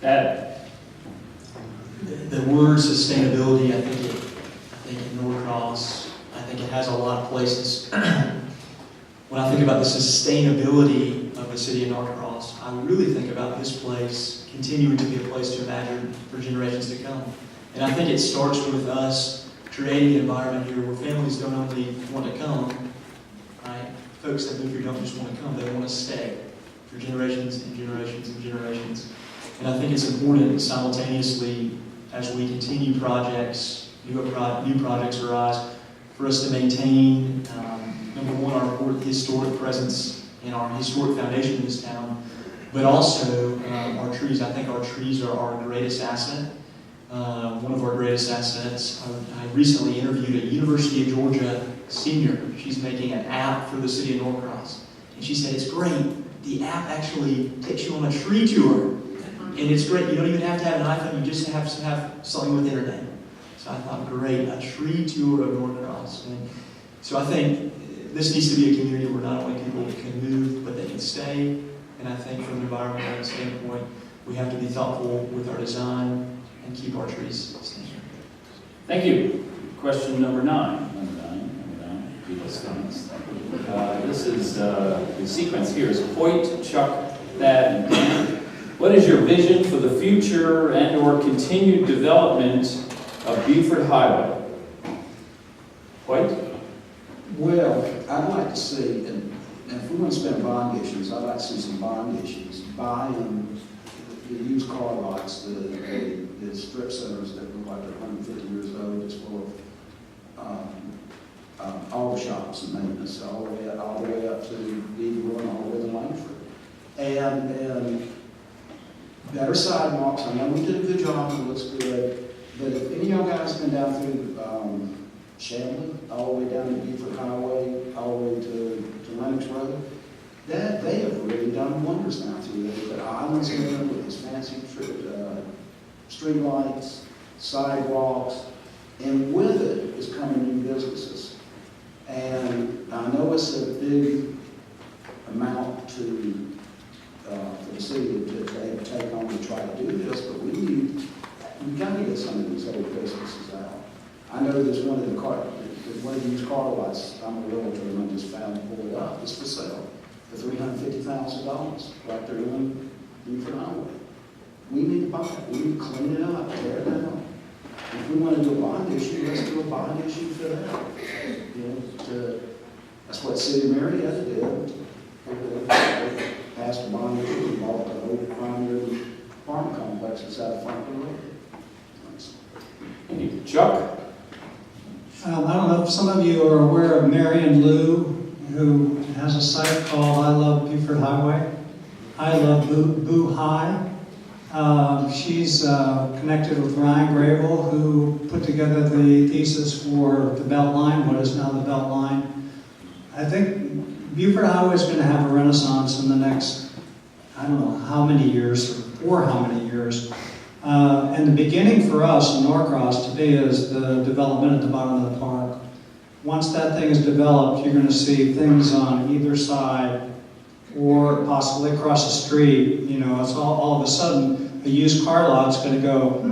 Ed? The word sustainability, I think in Norcross, I think it has a lot of places. When I think about the sustainability of the city of Norcross, I really think about this place continuing to be a place to imagine for generations to come. And I think it starts with us creating an environment here where families don't only want to come, right? Folks that move here don't just want to come, they want to stay for generations and generations and generations. And I think it's important simultaneously as we continue projects, new projects arise, for us to maintain, number one, our historic presence and our historic foundation in this town, but also our trees. I think our trees are our greatest asset. one of our greatest assets. I recently interviewed a University of Georgia senior. She's making an app for the city of Norcross. And she said, it's great. The app actually takes you on a tree tour. And it's great. You don't even have to have an iPhone. You just have to have something with internet. So I thought, great, a tree tour of Norcross. And so I think this needs to be a community where not only people can move, but they can stay. And I think from an environmental standpoint, we have to be thoughtful with our design and keep our trees standing. Thank you. Question number 9. Number 9. People stands. This is the sequence here is Hoyt, Chuck, Thad, and Dan. What is your vision for the future and/or continued development of Beaufort Highway? Hoyt? Well, I'd like to see, and if we want to spend bond issues, I'd like to see some bond issues, buying the used car lots, the strip centers that look like they're 150 years old, just full of auto shops and maintenance, all the way up to Beaver all the way to Langford. And better sidewalks. I know we did a good job, it looks good, but if any of y'all guys been down through Shanley, all the way down to Beaufort Highway, all the way to Lennox Road, that they have really done wonders now through there. They've got islands in there with these fancy street lights, sidewalks, and with it is coming new businesses. And I know it's a big amount for the city to take on to try to do this, but we've got to get some of these other businesses out. I know there's one of these car lots, I'm a realtor, and I just found it pulled up, it's for sale for $350,000 right there in Beaufort Highway. We need to buy it, we need to clean it up, tear it down. If we want to do a bond issue, let's do a bond issue for that. That's what City of Marietta did. They passed a bond issue and bought the old primary farm complex inside of Franklin Road. Thank you. Chuck? I don't know if some of you are aware of Marion Liu, who has a site called I Love Beaufort Highway. I Love Boo High. She's connected with Ryan Grable, who put together the thesis for the Beltline, what is now the Beltline. I think Beaufort Highway is going to have a renaissance in the next, I don't know how many years, or how many years. And the beginning for us in Norcross today is the development at the bottom of the park. Once that thing is developed, you're going to see things on either side or possibly across the street. You know, it's all of a sudden a used car lot's going to go,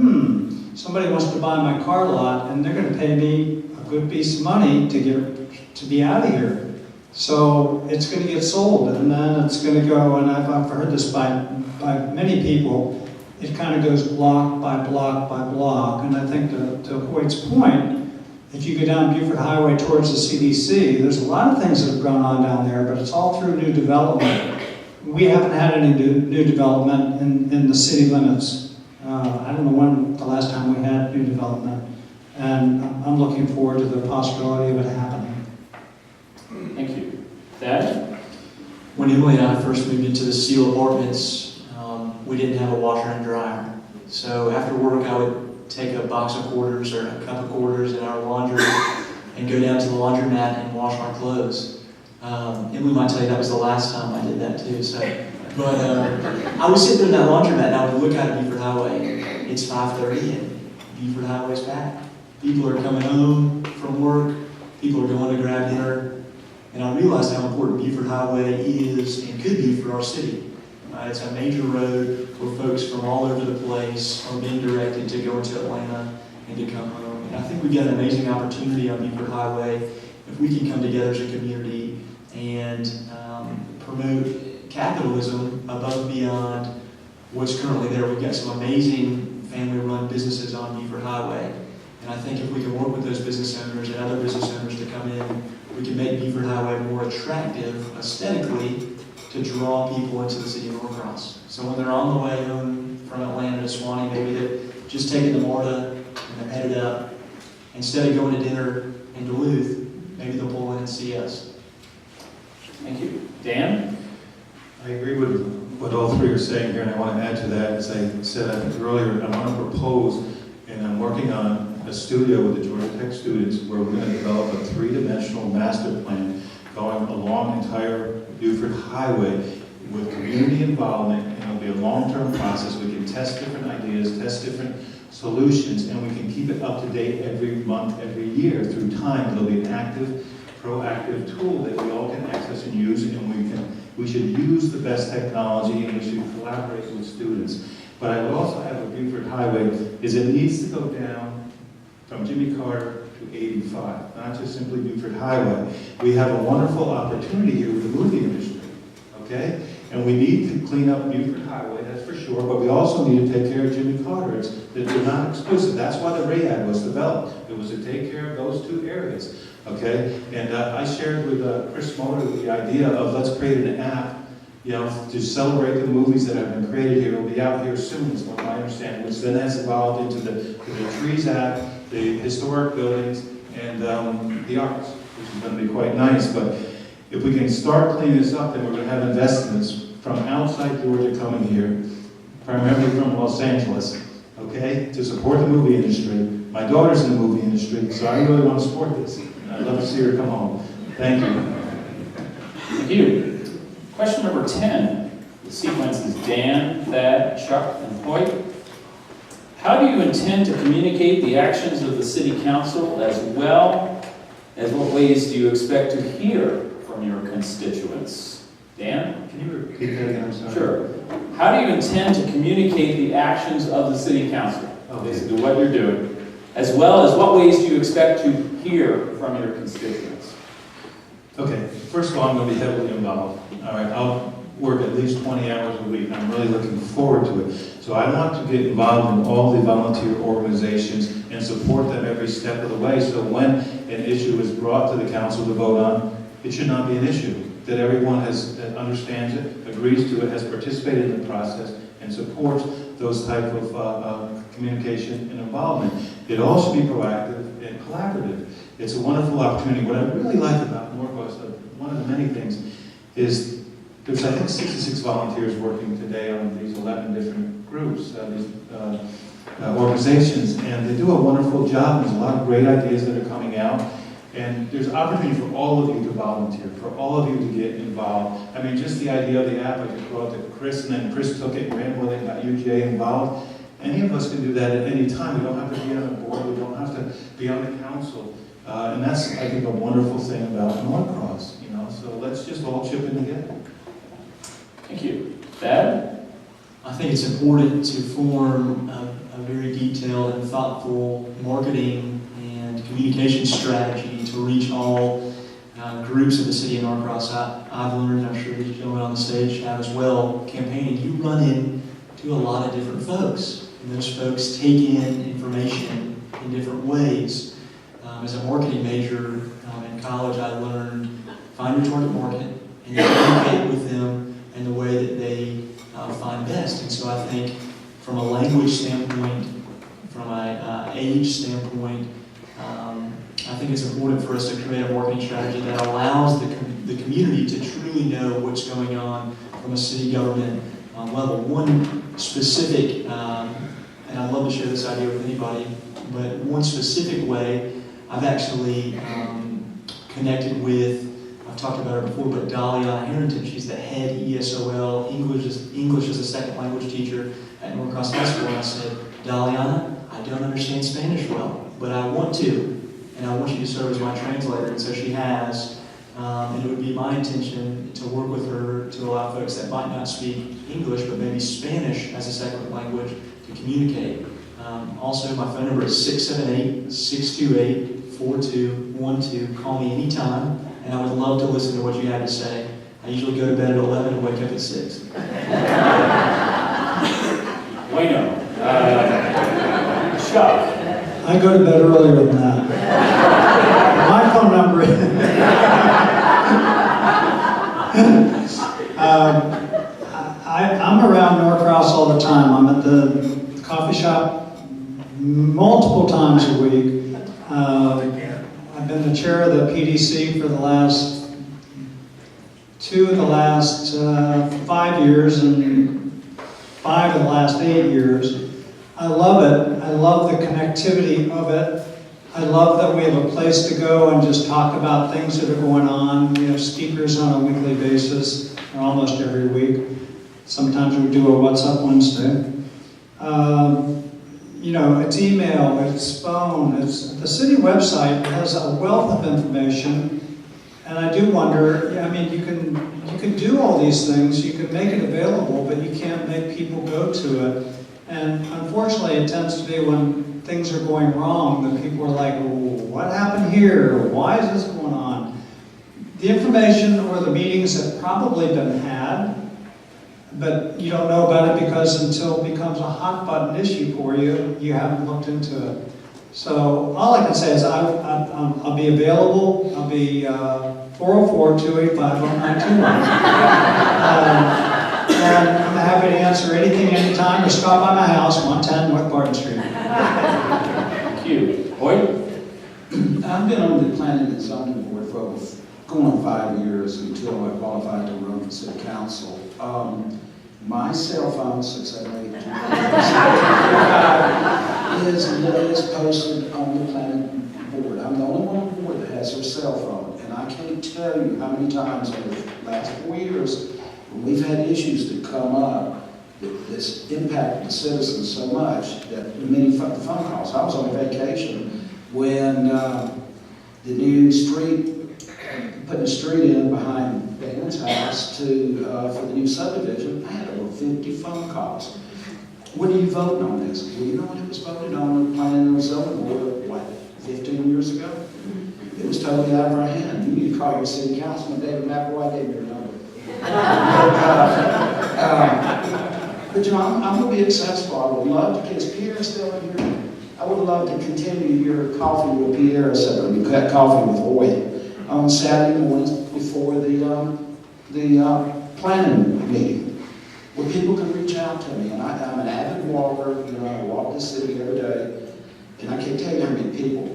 somebody wants to buy my car lot and they're going to pay me a good piece of money to be out of here. So it's going to get sold, and then it's going to go, and I've heard this by many people, it kind of goes block by block by block. And I think to Hoyt's point, if you go down Beaufort Highway towards the CDC, there's a lot of things that have gone on down there, but it's all through new development. We haven't had any new development in the city limits. I don't know when the last time we had new development, and I'm looking forward to the possibility of it happening. Thank you. Thad? When Emily and I first moved into the Steel Apartments, we didn't have a washer and dryer. So after work, I would take a box of quarters or a cup of quarters in our laundry and go down to the laundromat and wash our clothes. Emily might tell you that was the last time I did that too. But I would sit there in that laundromat and I would look out at Beaufort Highway. It's 5:30 and Beaufort Highway's packed. People are coming home from work. People are going to grab dinner. And I realized how important Beaufort Highway is and could be for our city. It's a major road where folks from all over the place are being directed to go into Atlanta and to come home. And I think we've got an amazing opportunity on Beaufort Highway if we can come together as a community and promote capitalism above and beyond what's currently there. We've got some amazing family-run businesses on Beaufort Highway. And I think if we can work with those business owners and other business owners to come in, we can make Beaufort Highway more attractive aesthetically to draw people into the city of Norcross. So when they're on the way home from Atlanta to Swanee, maybe they're just taking the MARTA and they're headed up. Instead of going to dinner in Duluth, maybe they'll pull in and see us. Thank you. Dan? I agree with what all three are saying here, and I want to add to that. As I said earlier, I want to propose and I'm working on a studio with the Georgia Tech students where we're going to develop a three-dimensional master plan going along entire Buford Highway with community involvement, and it'll be a long-term process. We can test different ideas, test different solutions, and we can keep it up to date every month, every year through time. It'll be an active, proactive tool that we all can access and use, and we should use the best technology, and we should collaborate with students. But I would also have a Buford Highway is it needs to go down from Jimmy Carter to 85, not just simply Buford Highway. We have a wonderful opportunity here with the movie industry, okay? And we need to clean up Buford Highway, that's for sure, but we also need to take care of Jimmy Carter. They're not exclusive. That's why the RAIAD was developed. It was to take care of those two areas, okay? And I shared with Chris Motor the idea of let's create an app, you know, to celebrate the movies that have been created here. It'll be out here soon, is what I understand, which then has evolved into the Trees app, the historic buildings, and the arts, which is going to be quite nice. But if we can start cleaning this up, then we're going to have investments from outside Georgia coming here, primarily from Los Angeles, okay, to support the movie industry. My daughter's in the movie industry, so I really want to support this. I'd love to see her come home. Thank you. Thank you. Question number 10. The sequence is Dan, Thad, Chuck, and Hoyt. How do you intend to communicate the actions of the City Council, as well as what ways do you expect to hear from your constituents? Dan? Can you repeat that again? I'm sorry. Sure. How do you intend to communicate the actions of the City Council? Basically what you're doing, as well as what ways do you expect to hear from your constituents? Okay, first of all, I'm going to be heavily involved. All right, I'll work at least 20 hours a week. I'm really looking forward to it. So I want to get involved in all the volunteer organizations and support them every step of the way. So when an issue is brought to the council to vote on, it should not be an issue. That everyone that understands it, agrees to it, has participated in the process, and supports those type of communication and involvement. It all should be proactive and collaborative. It's a wonderful opportunity. What I really like about Norcross, one of the many things, is there's, I think, 66 volunteers working today on these 11 different groups, these organizations, and they do a wonderful job. There's a lot of great ideas that are coming out, and there's opportunity for all of you to volunteer, for all of you to get involved. I mean, just the idea of the app, I just brought it to Chris, and then Chris took it and ran with it and got UGA involved. Any of us can do that at any time. We don't have to be on a board. We don't have to be on the council. And that's, I think, a wonderful thing about Norcross, you know. So let's just all chip in together. Thank you. Thad? I think it's important to form a very detailed and thoughtful marketing and communication strategy to reach all groups of the city of Norcross. I've learned, I'm sure these gentlemen on the stage have as well, campaigning, you run into a lot of different folks. And those folks take in information in different ways. As a marketing major in college, I learned find your target market and communicate with them in the way that they find best. And so I think from a language standpoint, from an age standpoint, I think it's important for us to create a marketing strategy that allows the community to truly know what's going on from a city government level. One specific, and I'd love to share this idea with anybody, but one specific way I've actually connected with, I've talked about her before, but Daliana Harrington. She's the head ESOL, English as a second language teacher at Norcross High School. And I said, Daliana, I don't understand Spanish well, but I want to, and I want you to serve as my translator. And so she has, and it would be my intention to work with her to allow folks that might not speak English, but maybe Spanish as a second language to communicate. Also, my phone number is 678-628-4212. Call me anytime, and I would love to listen to what you have to say. I usually go to bed at 11 and wake up at 6. Bueno. Chuck. I go to bed earlier than that. My phone number I'm around Norcross all the time. I'm at the coffee shop multiple times a week. I've been the chair of the PDC for the last 5 years and 5 of the last 8 years. I love it. I love the connectivity of it. I love that we have a place to go and just talk about things that are going on. We have speakers on a weekly basis, or almost every week. Sometimes we do a What's Up Wednesday. You know, it's email, it's phone, the city website has a wealth of information. And I do wonder, I mean, you can do all these things, you can make it available, but you can't make people go to it. And unfortunately, it tends to be when things are going wrong that people are like, well, what happened here? Why is this going on? The information or the meetings have probably been had, but you don't know about it because until it becomes a hot button issue for you, you haven't looked into it. So all I can say is I'll be available. I'll be 404-285-0921. And I'm happy to answer anything, anytime, or stop by my house, 110 North Barton Street. Thank you. Hoyt? I've been on the Planning and Zoning Board for going on 5 years until I qualified to run for City Council. My cell phone, 678 is posted on the Planning Board. I'm the only one on the board that has their cell phone. And I can't tell you how many times over the last 4 years when we've had issues that come up that's impacted the citizens so much that many phone calls. I was on vacation when the new street, putting a street in behind Dan's house for the new subdivision, I had over 50 phone calls. When are you voting on this? Well, you know when it was voted on the Planning and Zoning Board, what, 15 years ago? It was totally out of our hand. You need to call your city councilman, David McElroy, gave me your number. But you know, I'm going to be accessible. I would love to, is Pierre still in here? I would love to continue your coffee with Pierre, etc. You got coffee with Hoyt on Saturday mornings before the planning meeting, where people can reach out to me. And I'm an avid walker. You know, I walk the city every day, and I can't tell you how many people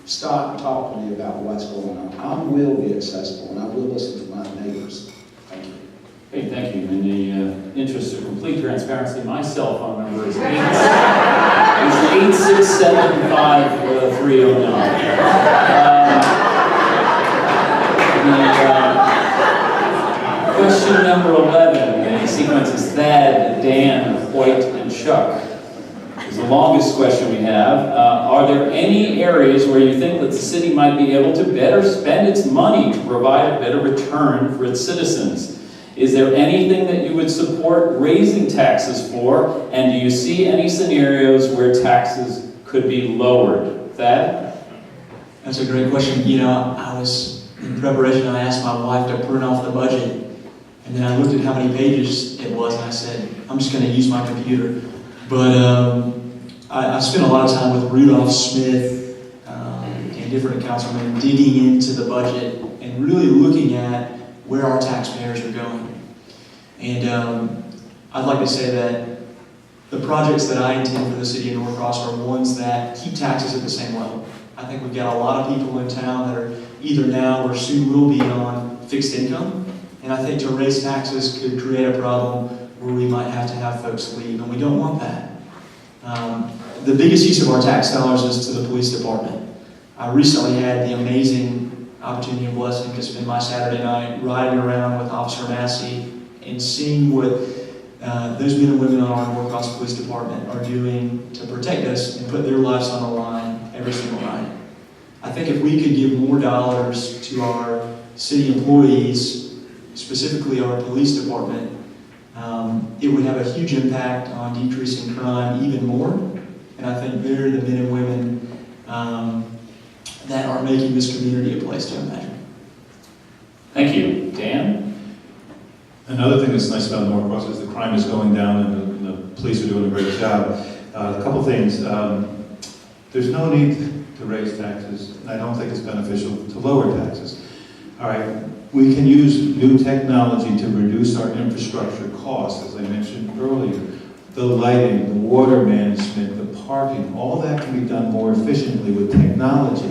stop and talk to me about what's going on. I will be accessible, and I will listen to my neighbors. Thank you. Hey, thank you. In the interest of complete transparency, my cell phone number is 867-5309. Question number 11, the sequence is Thad, Dan, Hoyt, and Chuck. It's the longest question we have. Are there any areas where you think that the city might be able to better spend its money to provide a better return for its citizens? Is there anything that you would support raising taxes for? And do you see any scenarios where taxes could be lowered? Thad? That's a great question. You know, I was in preparation, I asked my wife to print off the budget. And then I looked at how many pages it was, and I said, I'm just going to use my computer. But I spent a lot of time with Rudolph Smith and different councilmen digging into the budget and really looking at where our taxpayers are going. And I'd like to say that the projects that I intend for the city of Norcross are ones that keep taxes at the same level. I think we've got a lot of people in town that are either now or soon will be on fixed income. And I think to raise taxes could create a problem where we might have to have folks leave, and we don't want that. The biggest use of our tax dollars is to the police department. I recently had the amazing opportunity and blessing to spend my Saturday night riding around with Officer Massey and seeing what those men and women on our Norcross Police Department are doing to protect us and put their lives on the line every single night. I think if we could give more dollars to our city employees, specifically our police department, it would have a huge impact on decreasing crime even more. And I think they're the men and women that are making this community a place to imagine. Thank you. Dan? Another thing that's nice about Norcross is the crime is going down and the police are doing a great job. A couple things. There's no need to raise taxes, and I don't think it's beneficial to lower taxes. All right, we can use new technology to reduce our infrastructure costs, as I mentioned earlier. The lighting, the water management, the parking, all that can be done more efficiently with technology.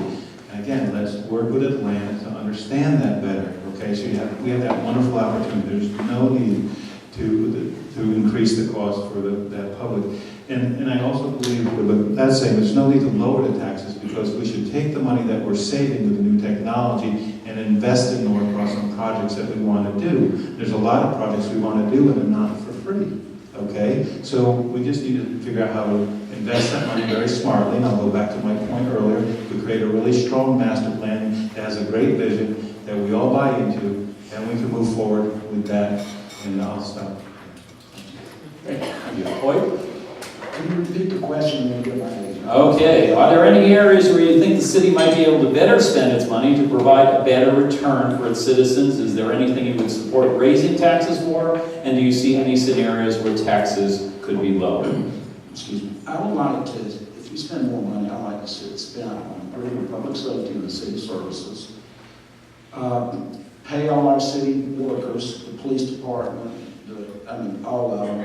And again, let's work with Atlanta to understand that better. Okay, so we have that wonderful opportunity. There's no need to increase the cost for that public. And I also believe, but that's saying there's no need to lower the taxes because we should take the money that we're saving with the new technology and invest in Norcross on projects that we want to do. There's a lot of projects we want to do and they're not for free, okay? So we just need to figure out how to invest that money very smartly, and I'll go back to my point earlier, to create a really strong master plan that has a great vision that we all buy into, and we can move forward with that, and I'll stop. Great. Thank you. Hoyt? Can you repeat the question and get my age? Okay, are there any areas where you think the city might be able to better spend its money to provide a better return for its citizens? Is there anything you would support raising taxes for? And do you see any scenarios where taxes could be lowered? Excuse me. I would like to, if you spend more money, I'd like to see it spent on improving public safety and the city services. Pay all our city workers, the police department, all of them,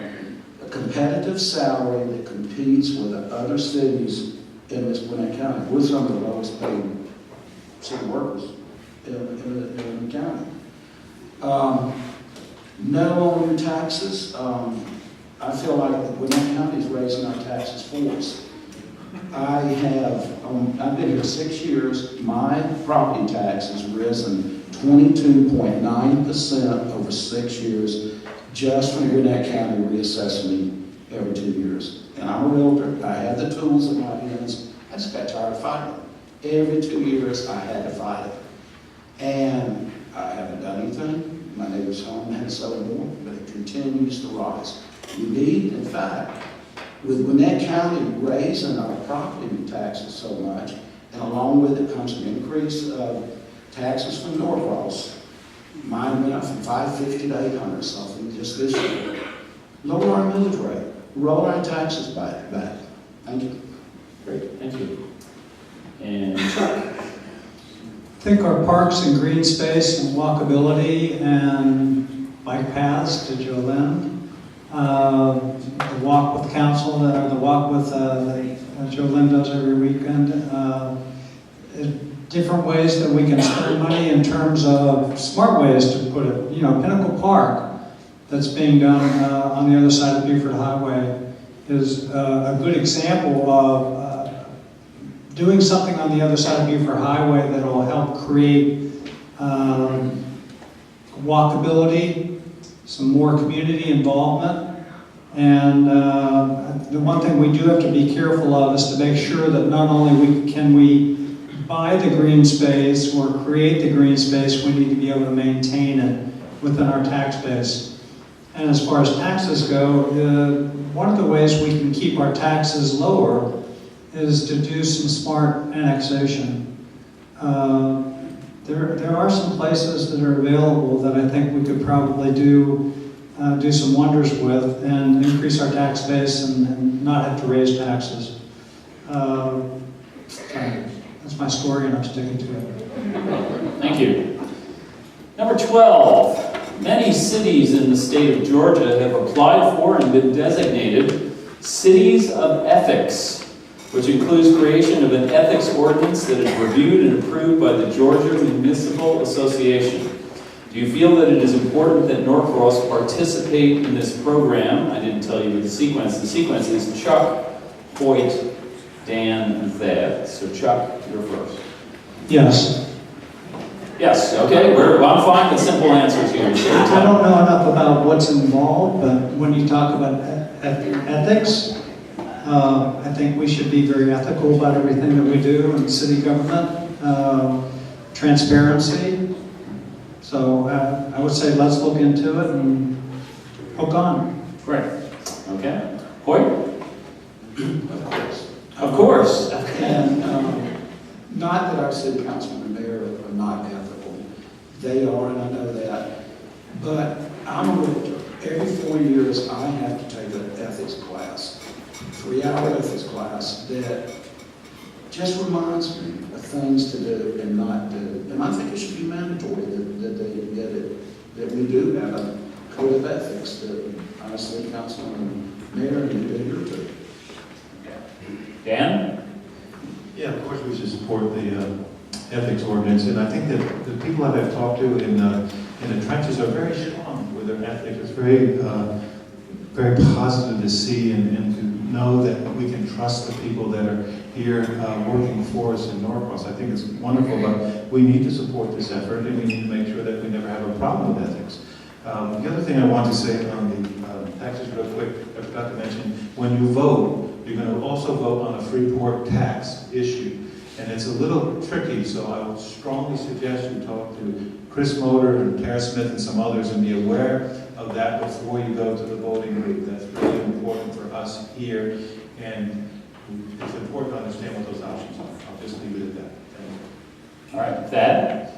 a competitive salary that competes with the other cities in this Gwinnett County. We're some of the lowest paid city workers in the county. No on your taxes. I feel like the Gwinnett County is raising our taxes for us. I've been here 6 years. My property tax has risen 22.9% over 6 years, just from Gwinnett County reassessing me every 2 years. And I'm a realtor. I have the tools in my hands. I just got tired of fighting it. Every 2 years, I had to fight it. And I haven't done anything. My neighbor's home had sold more, but it continues to rise. Indeed, in fact, with Gwinnett County raising our property taxes so much, and along with it comes an increase of taxes from Norcross. Mine went up from $550 to $800 something just this year. Lower our millage rate, roll our taxes back. Thank you. Great, thank you. And Chuck? I think our parks and green space and walkability and bike paths to Jolene, the walk with council, the walk with that Jolene does every weekend, different ways that we can spend money in terms of smart ways to put it. You know, Pinnacle Park that's being done on the other side of Beaufort Highway is a good example of doing something on the other side of Beaufort Highway that will help create walkability, some more community involvement. And the one thing we do have to be careful of is to make sure that not only can we buy the green space or create the green space, we need to be able to maintain it within our tax base. And as far as taxes go, one of the ways we can keep our taxes lower is to do some smart annexation. There are some places that are available that I think we could probably do some wonders with and increase our tax base and not have to raise taxes. That's my story and I'm sticking to it. Thank you. Number 12. Many cities in the state of Georgia have applied for and been designated cities of ethics, which includes creation of an ethics ordinance that is reviewed and approved by the Georgia Municipal Association. Do you feel that it is important that Norcross participate in this program? I didn't tell you the sequence. The sequence is Chuck, Hoyt, Dan, and Thad. So Chuck, you're first. Yes. Yes, okay, I'm fine with simple answers here. I don't know enough about what's involved, but when you talk about ethics, I think we should be very ethical about everything that we do in city government. Transparency. So I would say let's look into it and hook on. Great. Okay. Hoyt? Of course. Of course. And not that our city councilman and mayor are not ethical. They are, and I know that. But I'm a realtor. Every 4 years, I have to take an ethics class, 3-hour ethics class that just reminds me of things to do and not do. And I think it should be mandatory that we do have a code of ethics that our city councilman and mayor need to adhere to. Dan? Yeah, of course we should support the ethics ordinance, and I think that the people that I've talked to in the trenches are very strong with their ethics. It's very, very positive to see and to know that we can trust the people that are here working for us in Norcross. I think it's wonderful, but we need to support this effort, and we need to make sure that we never have a problem with ethics. The other thing I want to say on the taxes real quick, I forgot to mention, when you vote, you're going to also vote on a Freeport tax issue. And it's a little tricky, so I would strongly suggest you talk to Chris Motor and Tara Smith and some others and be aware of that before you go to the voting group. That's really important for us here, and it's important to understand what those options are. I'll just leave it at that. Thank you. All right, Thad?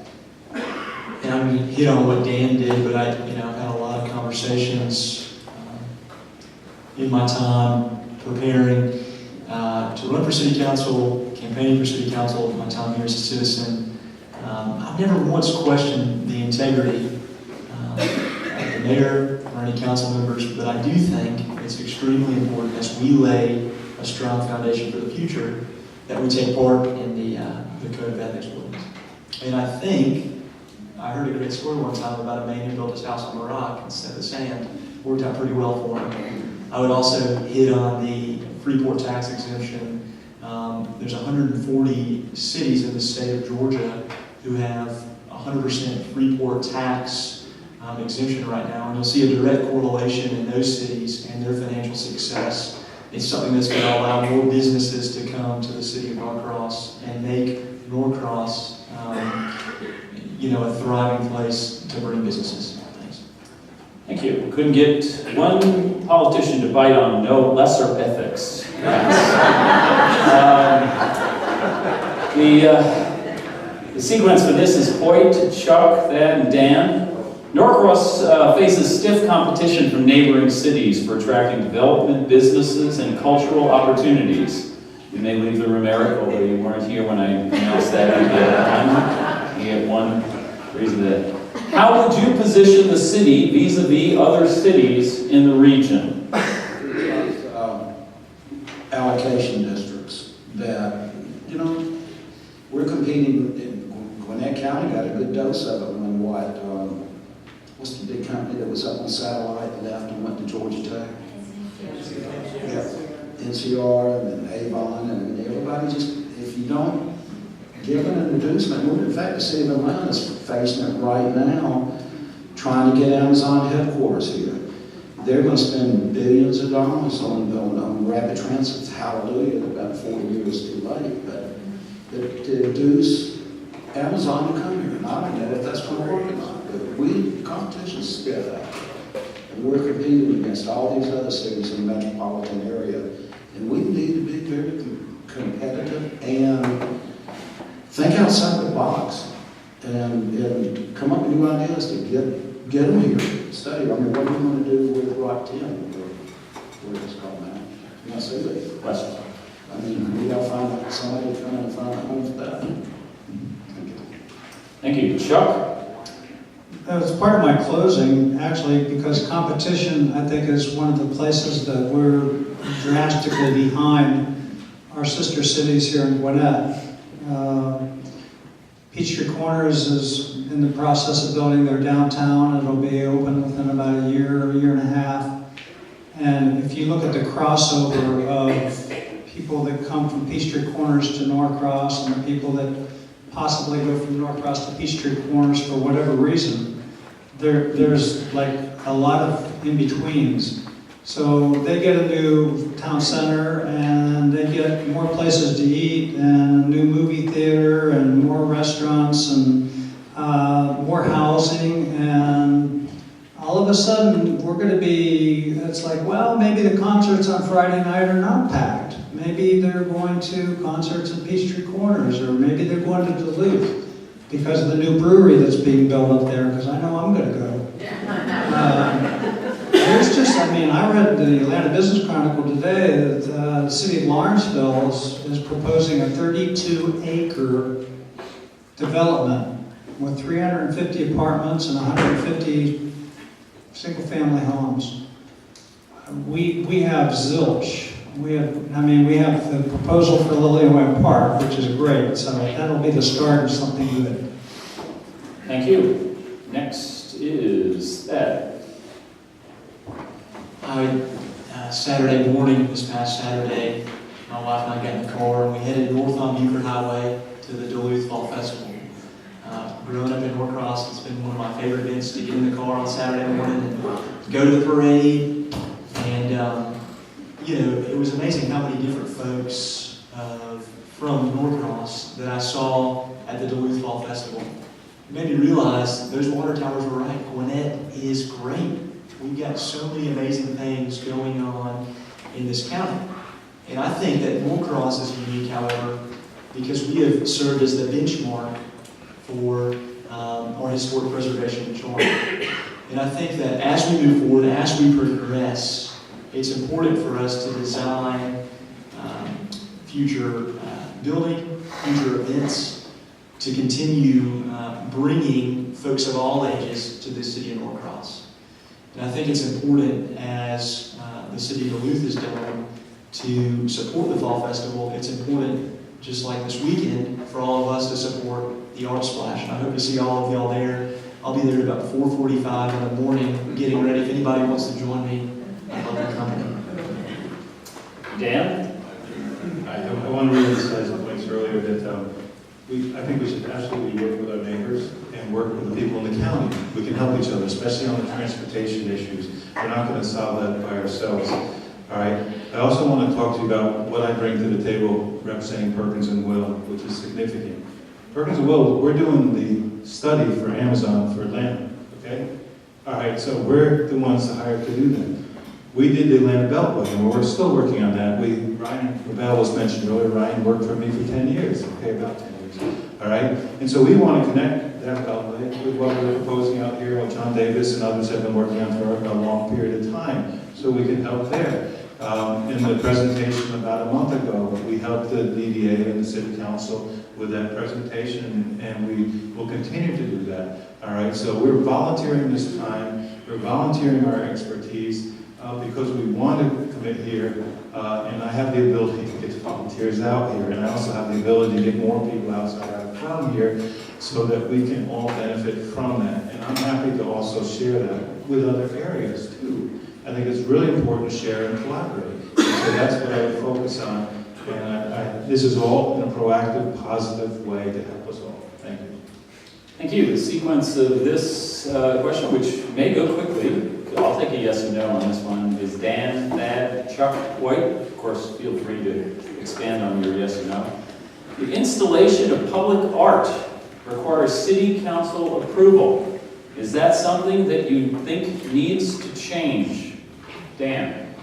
And I'm going to hit on what Dan did, but I've had a lot of conversations in my time preparing to run for city council, campaigning for city council, my time here as a citizen. I've never once questioned the integrity of the mayor or any council members, but I do think it's extremely important as we lay a strong foundation for the future that we take part in the Code of Ethics ordinance. And I think, I heard a great story one time about a man who built his house on the rock instead of sand. Worked out pretty well for him. I would also hit on the Freeport tax exemption. There's 140 cities in the state of Georgia who have 100% Freeport tax exemption right now, and you'll see a direct correlation in those cities and their financial success. It's something that's going to allow more businesses to come to the city of Norcross and make Norcross, a thriving place to bring businesses. Thanks. Thank you. We couldn't get one politician to bite on no lesser ethics. The sequence for this is Hoyt, Chuck, Thad, and Dan. Norcross faces stiff competition from neighboring cities for attracting development, businesses, and cultural opportunities. You may leave the room, Eric, although you weren't here when I announced that. You get one reason that. How would you position the city vis-a-vis other cities in the region? Allocation districts that, we're competing in Gwinnett County, got a good dose of it when what's the big company that was up on Satellite, left and went to Georgia Tech? NCR and then Avon, and everybody just, if you don't give an inducement, in fact, the city of Atlanta is facing it right now, trying to get Amazon headquarters here. They're going to spend billions of dollars on rapid transit. Hallelujah, about 40 years too late, but to induce Amazon to come here. And I don't know if that's going to work or not, but competition's stiff out there. And we're competing against all these other cities in the metropolitan area. And we need to be very competitive and think outside the box and come up with new ideas to get them here, study. I mean, what are we going to do with Rock 10, where it's called now? I'm not saying that. Question. I mean, we got to find somebody to come and find a home for that. Thank you. Thank you. Chuck? As part of my closing, actually, because competition, I think, is one of the places that we're drastically behind our sister cities here in Gwinnett. Peachtree Corners is in the process of building their downtown. It'll be open within about a year and a half. And if you look at the crossover of people that come from Peachtree Corners to Norcross and the people that possibly go from Norcross to Peachtree Corners for whatever reason, there's like a lot of in-betweens. So they get a new town center and they get more places to eat and a new movie theater and more restaurants and more housing, and all of a sudden we're going to be, it's like, well, maybe the concerts on Friday night are not packed. Maybe they're going to concerts in Peachtree Corners, or maybe they're going to Duluth because of the new brewery that's being built up there, because I know I'm going to go. There's just, I read the Atlanta Business Chronicle today that the city of Lawrenceville is proposing a 32-acre development with 350 apartments and 150 single-family homes. We have zilch. We have the proposal for Lillian Park, which is great. So that'll be the start of something good. Thank you. Next is Ed. I would Saturday morning, this past Saturday, my wife and I got in the car and we headed north on Buford Highway to the Duluth Fall Festival. Growing up in Norcross, it's been one of my favorite events to get in the car on Saturday morning and go to the parade. And, it was amazing how many different folks from Norcross that I saw at the Duluth Fall Festival. It made me realize those water towers were right. Gwinnett is great. We've got so many amazing things going on in this county. And I think that Norcross is unique, however, because we have served as the benchmark for our historic preservation charter. And I think that as we move forward, as we progress, it's important for us to design future building, future events, to continue bringing folks of all ages to the city of Norcross. And I think it's important, as the city of Duluth is doing, to support the Fall Festival. It's important, just like this weekend, for all of us to support the Art Splash. And I hope to see all of y'all there. I'll be there at about 4:45 in the morning, getting ready. If anybody wants to join me, I'd love your company. Dan? I want to reemphasize the points earlier that I think we should absolutely work with our neighbors and work with the people in the county. We can help each other, especially on the transportation issues. We're not going to solve that by ourselves. All right. I also want to talk to you about what I bring to the table representing Perkins and Will, which is significant. Perkins and Will, we're doing the study for Amazon for Atlanta. Okay. All right. So we're the ones hired to do that. We did the Atlanta Beltway, and we're still working on that. Ryan Ravel was mentioned earlier. Ryan worked for me for 10 years. Okay, about 10 years. All right. And so we want to connect that Beltway with what we're proposing out here, what John Davis and others have been working on for a long period of time, so we can help there. In the presentation about a month ago, we helped the DDA and the City Council with that presentation, and we will continue to do that. All right, so we're volunteering this time, we're volunteering our expertise because we want to commit here, and I have the ability to get volunteers out here, and I also have the ability to get more people outside from here so that we can all benefit from that. And I'm happy to also share that with other areas too. I think it's really important to share and collaborate. So that's what I would focus on. And this is all in a proactive, positive way to help us all. Thank you. Thank you. The sequence of this question, which may go quickly, I'll take a yes or no on this one, is Dan, Thad, Chuck, White. Of course, feel free to expand on your yes or no. The installation of public art requires city council approval. Is that something that you think needs to change? Dan?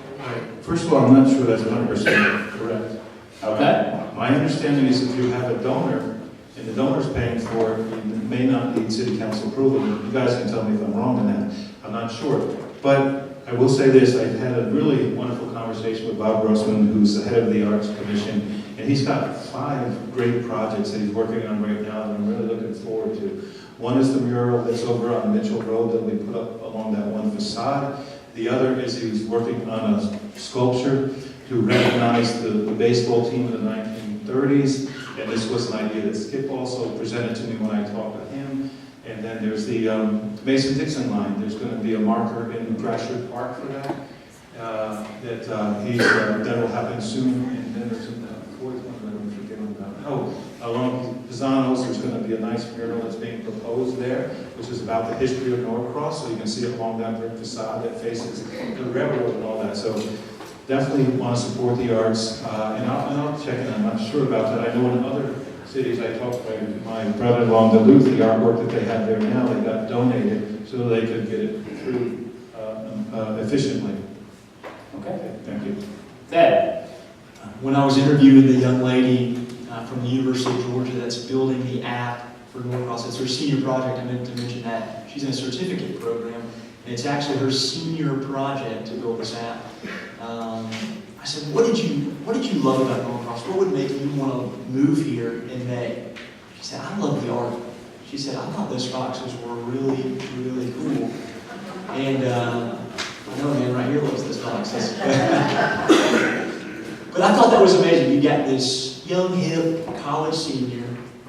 First of all, I'm not sure that's 100% correct. Okay. My understanding is if you have a donor, and the donor's paying for it, you may not need city council approval. You guys can tell me if I'm wrong in that. I'm not sure. But I will say this, I had a really wonderful conversation with Bob Grossman, who's the head of the Arts Commission, and he's got 5 great projects that he's working on right now that I'm really looking forward to. One is the mural that's over on Mitchell Road that we put up along that one facade. The other is he's working on a sculpture to recognize the baseball team in the 1930s. And this was an idea that Skip also presented to me when I talked to him. And then there's the Mason-Dixon line. There's going to be a marker in Gratiot Park for that. That will happen soon. And then there's a fourth one that I'm forgetting about. Along Pisano's, there's going to be a nice mural that's being proposed there, which is about the history of Norcross. So you can see it along that brick facade that faces the railroad and all that. So definitely want to support the arts. And I'll check in. I'm not sure about that. I know in other cities, I talked to my brother-in-law in Duluth, the artwork that they have there now, they got donated so they could get it through efficiently. Okay. Thank you. Thad? When I was interviewing the young lady from the University of Georgia that's building the app for Norcross, it's her senior project. I meant to mention that. She's in a certificate program, and it's actually her senior project to build this app. I said, what did you love about Norcross? What would make you want to move here in May? She said, I love the art. She said, I thought those boxes were really, really cool. And I know a man right here loves those boxes. But I thought that was amazing. You got this young, hip college senior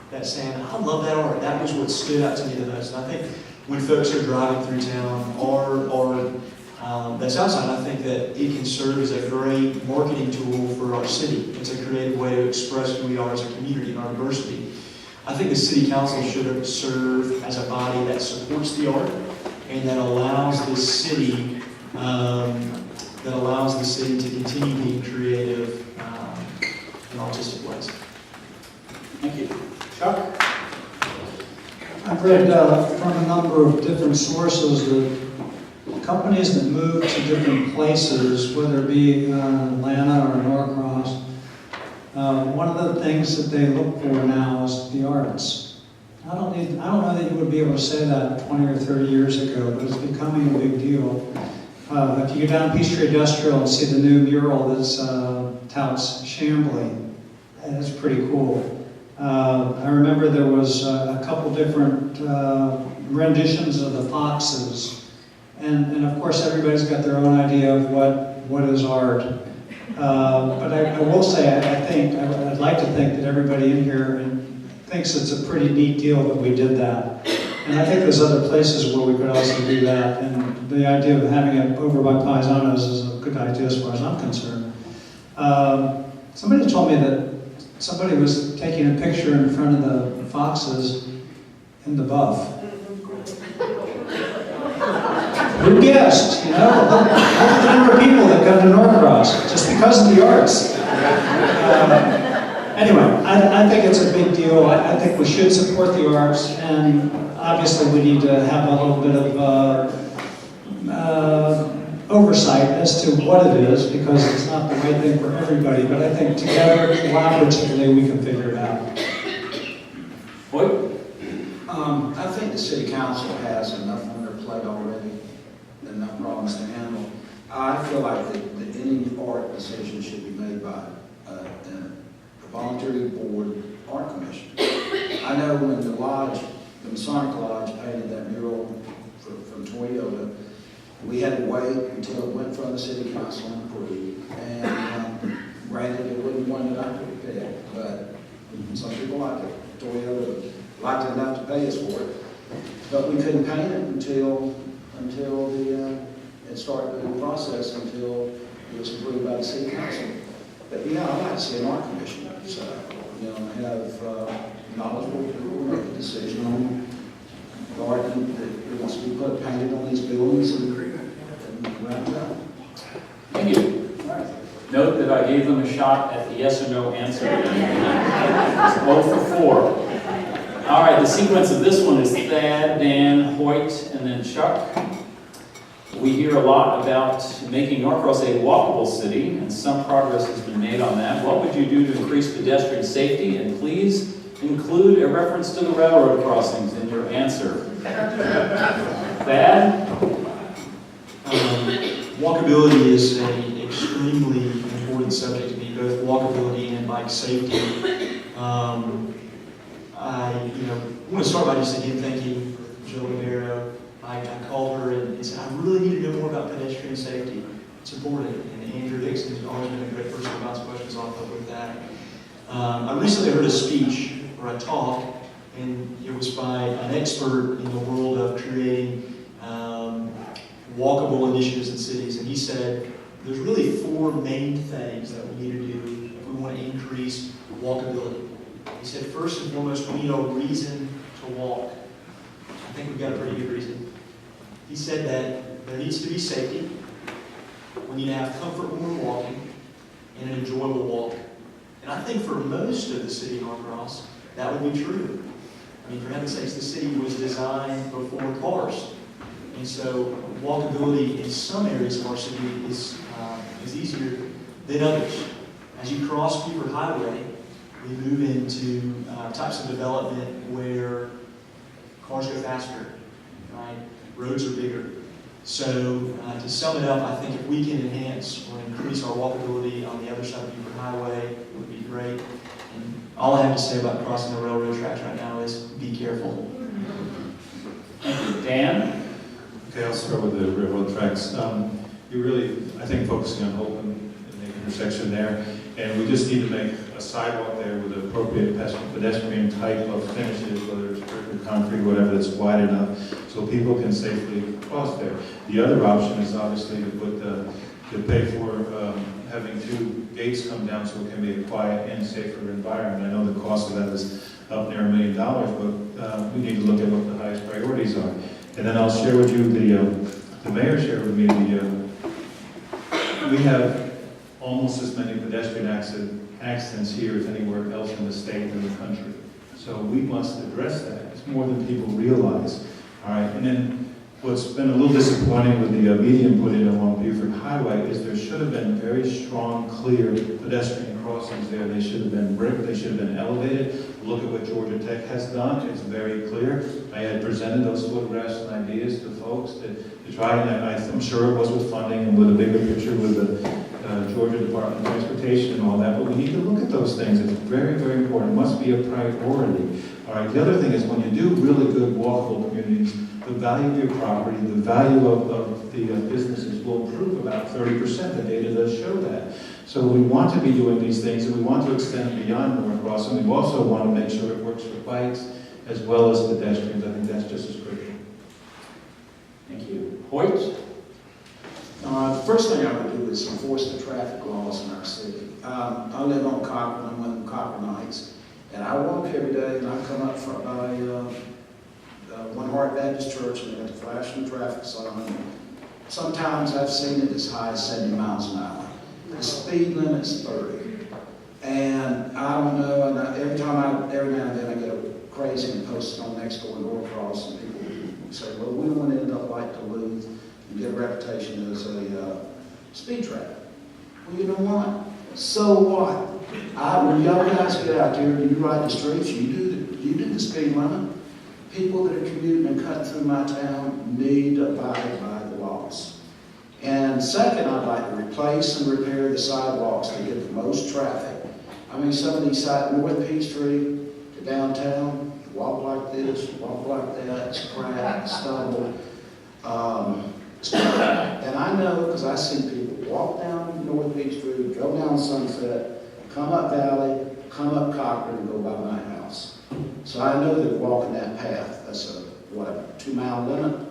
that's saying, I love that art. That was what stood out to me the most. And I think when folks are driving through town or that's outside, I think that it can serve as a great marketing tool for our city. It's a creative way to express who we are as a community and our diversity. I think the city council should serve as a body that supports the art and that allows the city to continue being creative in artistic ways. Thank you. Chuck? I've read from a number of different sources that companies that move to different places, whether it be Atlanta or Norcross, one of the things that they look for now is the arts. I don't know that you would be able to say that 20 or 30 years ago, but it's becoming a big deal. If you go down Peachtree Industrial and see the new mural that's touts Chambly, that's pretty cool. I remember there was a couple different renditions of the foxes, and of course everybody's got their own idea of what is art. But I will say, I'd like to think that everybody in here thinks it's a pretty neat deal that we did that. And I think there's other places where we could also do that. And the idea of having it over by Paisanos is a good idea as far as I'm concerned. Somebody told me that somebody was taking a picture in front of the foxes in the buff. Who guessed? Look at the number of people that come to Norcross just because of the arts. Anyway, I think it's a big deal. I think we should support the arts, and obviously we need to have a little bit of oversight as to what it is, because it's not the right thing for everybody, but I think together, collaboratively, we can figure it out. What? I think the city council has enough on their plate already, enough problems to handle. I feel like that any art decision should be made by a voluntary board art commission. I know when the Masonic Lodge painted that mural from Toyota, we had to wait until it went from the city council and approved. And granted, it wasn't one that I could pick, but some people like it. Toyota liked it enough to pay us for it. But we couldn't paint it until it started the process, until it was approved by the city council. But I'd like to see an art commission. So, have knowledgeable people make a decision on the art that wants to be painted on these buildings and wrap it up. Thank you. Note that I gave them a shot at the yes or no answer. It's 0 for 4. All right, the sequence of this one is Thad, Dan, Hoyt, and then Chuck. We hear a lot about making Norcross a walkable city, and some progress has been made on that. What would you do to increase pedestrian safety? And please include a reference to the railroad crossings in your answer. Thad? Walkability is an extremely important subject to me, both walkability and bike safety. I want to start by just again thanking Jill Rivera. I called her and said, I really need to know more about pedestrian safety. It's important. And Andrew Dixon has always been a great person to bounce questions off of with that. I recently heard a speech or a talk, and it was by an expert in the world of creating walkable initiatives in cities. And he said, there's really 4 main things that we need to do if we want to increase walkability. He said, first and foremost, we need a reason to walk. I think we've got a pretty good reason. He said that there needs to be safety. We need to have comfort when we're walking, and an enjoyable walk. And I think for most of the city of Norcross, that would be true. I mean, for heaven's sakes, the city was designed before cars. And so walkability in some areas of our city is easier than others. As you cross Beaver Highway, we move into types of development where cars go faster, right? Roads are bigger. So to sum it up, I think if we can enhance or increase our walkability on the other side of Beaver Highway, it would be great. And all I have to say about crossing the railroad tracks right now is be careful. Thank you. Dan? Okay, I'll start with the railroad tracks. You really, I think, focusing on Holden and the intersection there, and we just need to make a sidewalk there with appropriate pedestrian type of finishes, whether it's brick or concrete, whatever, that's wide enough, so people can safely cross there. The other option is obviously to pay for having 2 gates come down so it can be a quiet and safer environment. I know the cost of that is up near $1 million, but we need to look at what the highest priorities are. And then I'll share with you, the mayor shared with me, we have almost as many pedestrian accidents here as anywhere else in the state and the country. So we must address that. It's more than people realize. All right, and then what's been a little disappointing with the median put in along Buford Highway is there should have been very strong, clear pedestrian crossings there. They should have been brick, they should have been elevated. Look at what Georgia Tech has done. It's very clear. I had presented those photographs and ideas to folks to try, and I'm sure it was with funding and with a bigger picture with the Georgia Department of Transportation and all that, but we need to look at those things. It's very, very important. It must be a priority. All right, the other thing is when you do really good walkable communities, the value of your property, the value of the businesses will improve about 30%. The data does show that. So we want to be doing these things, and we want to extend beyond Norcross, and we also want to make sure it works for bikes as well as pedestrians. I think that's just as critical. Thank you. Hoyt? The first thing I would do is enforce the traffic laws in our city. I live on Cochran, I'm one of the Cochranites, and I walk every day, and I come up by One Heart Baptist Church, and they got the flashing traffic sign. Sometimes I've seen it as high as 70 miles an hour. The speed limit's 30. And I don't know, and every now and then I get a crazy and post it on Nextdoor and Norcross, and people say, well, we don't want to end up like Duluth and get a reputation as a speed trap. Well, you know what? So what? When y'all guys get out there and you ride the streets, you do the speed limit. People that are commuting and cutting through my town need to abide by the laws. And second, I'd like to replace and repair the sidewalks that get the most traffic. I mean, some of these sides, North Peachtree to downtown, walk like this, walk like that, it's cracked, stubble. And I know, because I see people walk down North Peachtree, go down Sunset, come up Valley, come up Cochran, and go by my house. So I know they're walking that path. That's a, 2-mile limit.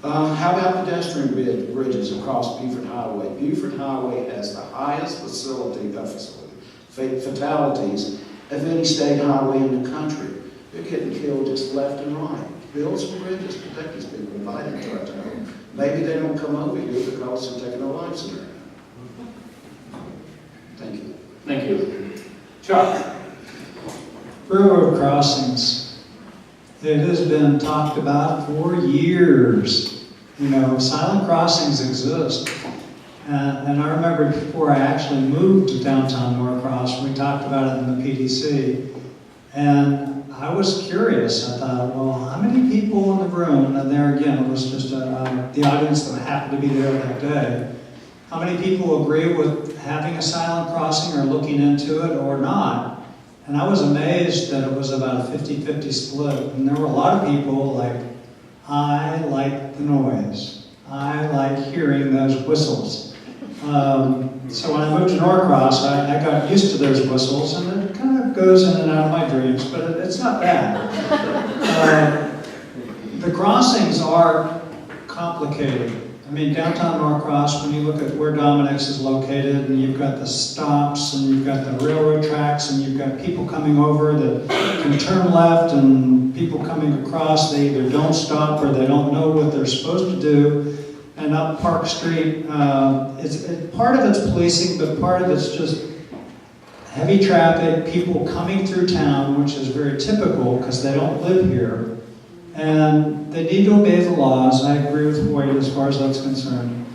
How about pedestrian bridges across Buford Highway? Buford Highway has the highest fatalities of any state highway in the country. They're getting killed just left and right. Build some bridges, protect these people, invite them to our town. Maybe they don't come over here because they're taking their lives in their hand. Thank you. Thank you. Chuck? Railroad crossings. It has been talked about for years. You know, silent crossings exist. And I remember before I actually moved to downtown Norcross, we talked about it in the PDC. And I was curious. I thought, well, how many people in the room, and there again, it was just the audience that happened to be there that day, how many people agree with having a silent crossing or looking into it or not? And I was amazed that it was about a 50-50 split. And there were a lot of people like, I like the noise. I like hearing those whistles. So when I moved to Norcross, I got used to those whistles, and it kind of goes in and out of my dreams, but it's not bad. The crossings are complicated. I mean, downtown Norcross, when you look at where Dominic's is located, and you've got the stops, and you've got the railroad tracks, and you've got people coming over that can turn left, and people coming across, they either don't stop or they don't know what they're supposed to do. And up Park Street, part of it's policing, but part of it's just heavy traffic, people coming through town, which is very typical because they don't live here. And they need to obey the laws. I agree with Hoyt as far as that's concerned.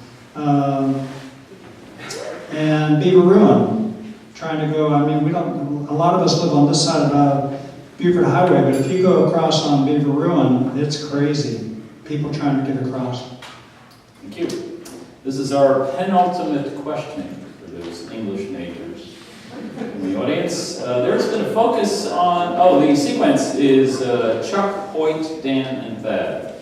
And Beaver Ruin, trying to go, I mean, a lot of us live on this side of Buford Highway, but if you go across on Beaver Ruin, it's crazy. People trying to get across. Thank you. This is our penultimate question for those English majors in the audience. There's been a focus on, the sequence is Chuck, Hoyt, Dan, and Thad.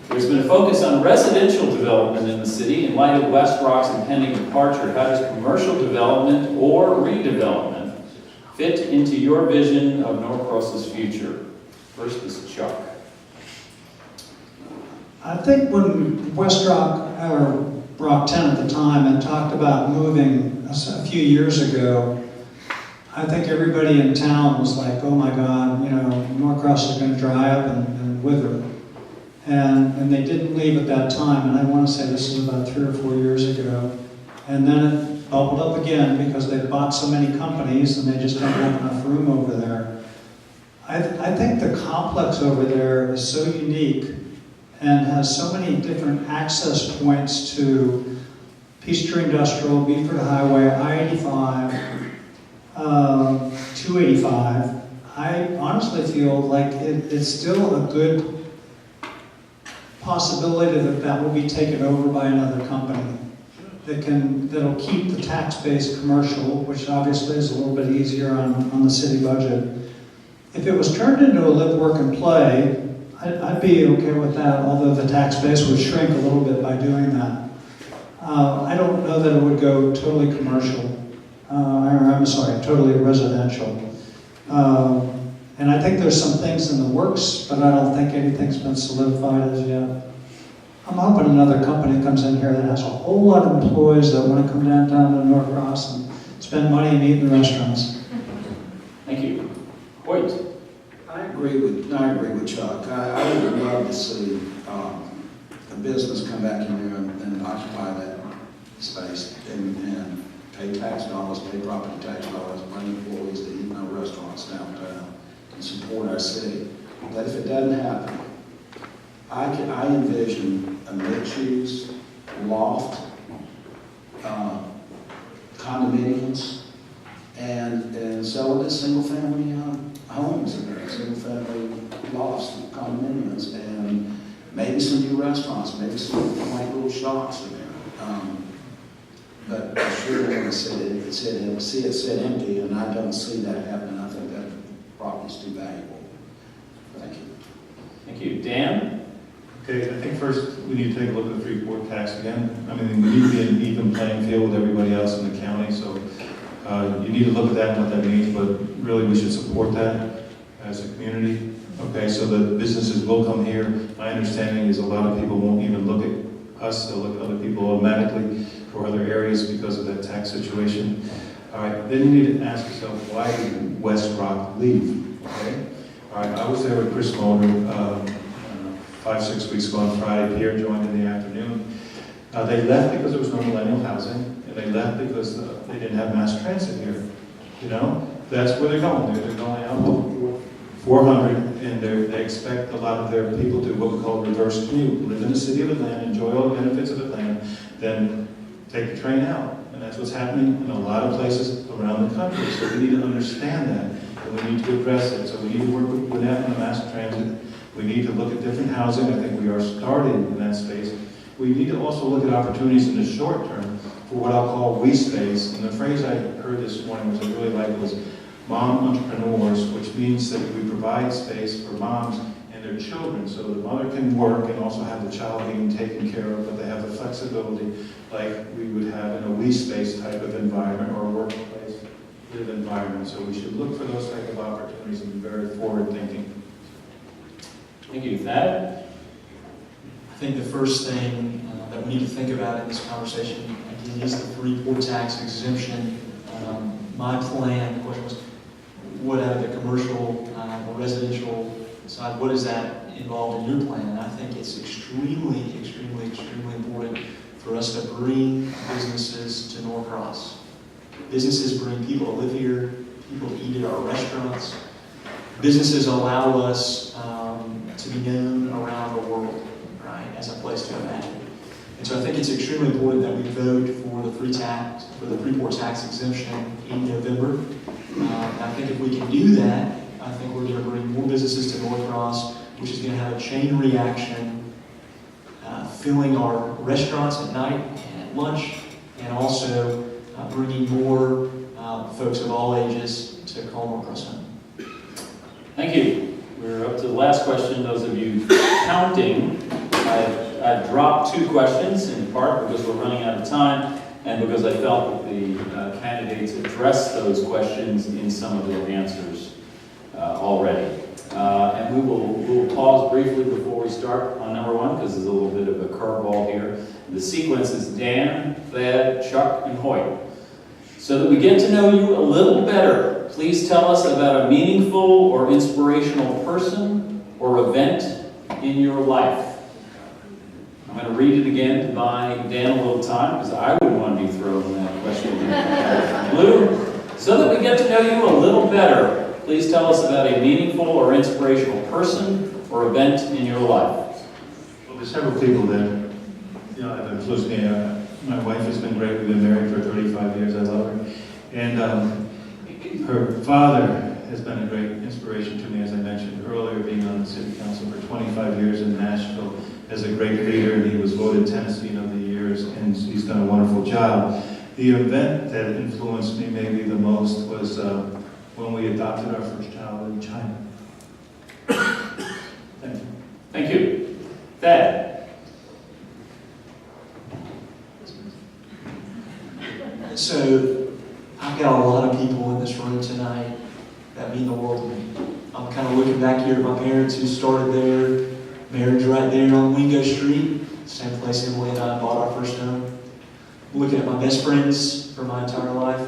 There's been a focus on residential development in the city in light of West Rock's impending departure. How does commercial development or redevelopment fit into your vision of Norcross's future? First is Chuck. I think when West Rock, or Rock 10 at the time, had talked about moving a few years ago, I think everybody in town was like, oh my God, you know, Norcross is going to dry up and wither. And they didn't leave at that time, and I want to say this was about 3 or 4 years ago. And then it bubbled up again because they bought so many companies and they just don't have enough room over there. I think the complex over there is so unique and has so many different access points to Peachtree Industrial, Beeford Highway, I-85, 285. I honestly feel like it's still a good possibility that will be taken over by another company that'll keep the tax base commercial, which obviously is a little bit easier on the city budget. If it was turned into a live, work, and play, I'd be okay with that, although the tax base would shrink a little bit by doing that. I don't know that it would go totally commercial, I'm sorry, totally residential. And I think there's some things in the works, but I don't think anything's been solidified as yet. I'm hoping another company comes in here that has a whole lot of employees that want to come downtown to Norcross and spend money and eat in restaurants. Thank you. Hoyt. I agree with Chuck. I would love to see a business come back in there and occupy that space and pay tax dollars, pay property tax dollars, bring employees to eat in our restaurants downtown and support our city. But if it doesn't happen, I envision a mixed-use loft, condominiums, and selling it as single-family homes in there, single-family lofts, condominiums, and maybe some new restaurants, maybe some quaint little shops in there. But I sure don't want to see it sit empty, and I don't see that happening. I think that property's too valuable. Thank you. Thank you. Dan? Okay, I think first we need to take a look at the Freeport tax again. I mean, we need to be in an even playing field with everybody else in the county, so you need to look at that and what that means, but really we should support that as a community. Okay, so the businesses will come here. My understanding is a lot of people won't even look at us, they'll look at other people automatically for other areas because of that tax situation. All right, then you need to ask yourself, why did West Rock leave? Okay, all right, I was there with Chris Mulder 5, 6 weeks ago on Friday. Pierre joined in the afternoon. They left because there was no millennial housing, and they left because they didn't have mass transit here. You know, that's where they're going. They're going out to 400, and they expect a lot of their people to what we call reverse commute, live in the city of Atlanta, enjoy all the benefits of Atlanta, then take the train out. And that's what's happening in a lot of places around the country. So we need to understand that, and we need to address it. So we need to work with that on the mass transit. We need to look at different housing. I think we are starting in that space. We need to also look at opportunities in the short term for what I'll call we space. And the phrase I heard this morning, which I really liked, was mom entrepreneurs, which means that we provide space for moms and their children so the mother can work and also have the child being taken care of, but they have the flexibility like we would have in a we space type of environment or a workplace live environment. So we should look for those type of opportunities and be very forward thinking. Thank you. Thad? I think the first thing that we need to think about in this conversation again is the Freeport tax exemption. My plan, the question was, what out of the commercial or residential side, what does that involve in your plan? And I think it's extremely important for us to bring businesses to Norcross. Businesses bring people to live here, people to eat at our restaurants. Businesses allow us to be known around the world, right, as a place to imagine. And so I think it's extremely important that we vote for the Freeport tax exemption in November. I think if we can do that, I think we're going to bring more businesses to Norcross, which is going to have a chain reaction, filling our restaurants at night and at lunch, and also bringing more folks of all ages to call Norcross home. Thank you. We're up to the last question. Those of you counting, I've dropped 2 questions in part because we're running out of time. and because I felt that the candidates addressed those questions in some of their answers already. And we'll pause briefly before we start on number one, because there's a little bit of a curveball here. The sequence is Dan, Thad, Chuck, and Hoyt. So that we get to know you a little better, please tell us about a meaningful or inspirational person or event in your life. I'm going to read it again to buy Dan a little time, because I wouldn't want to be thrown that question in blue. So that we get to know you a little better, please tell us about a meaningful or inspirational person or event in your life. Well, there's several people that have influenced me. My wife has been great. We've been married for 35 years. I love her. And her father has been a great inspiration to me, as I mentioned earlier, being on the city council for 25 years in Nashville as a great leader, and he was voted Tennessean of the Year, and he's done a wonderful job. The event that influenced me maybe the most was when we adopted our first child in China. Thank you. Thank you. Thad. So, I've got a lot of people in this room tonight that mean the world to me. I'm kind of looking back here at my parents who started their marriage right there on Wingo Street, same place Emily and I bought our first home. I'm looking at my best friends for my entire life,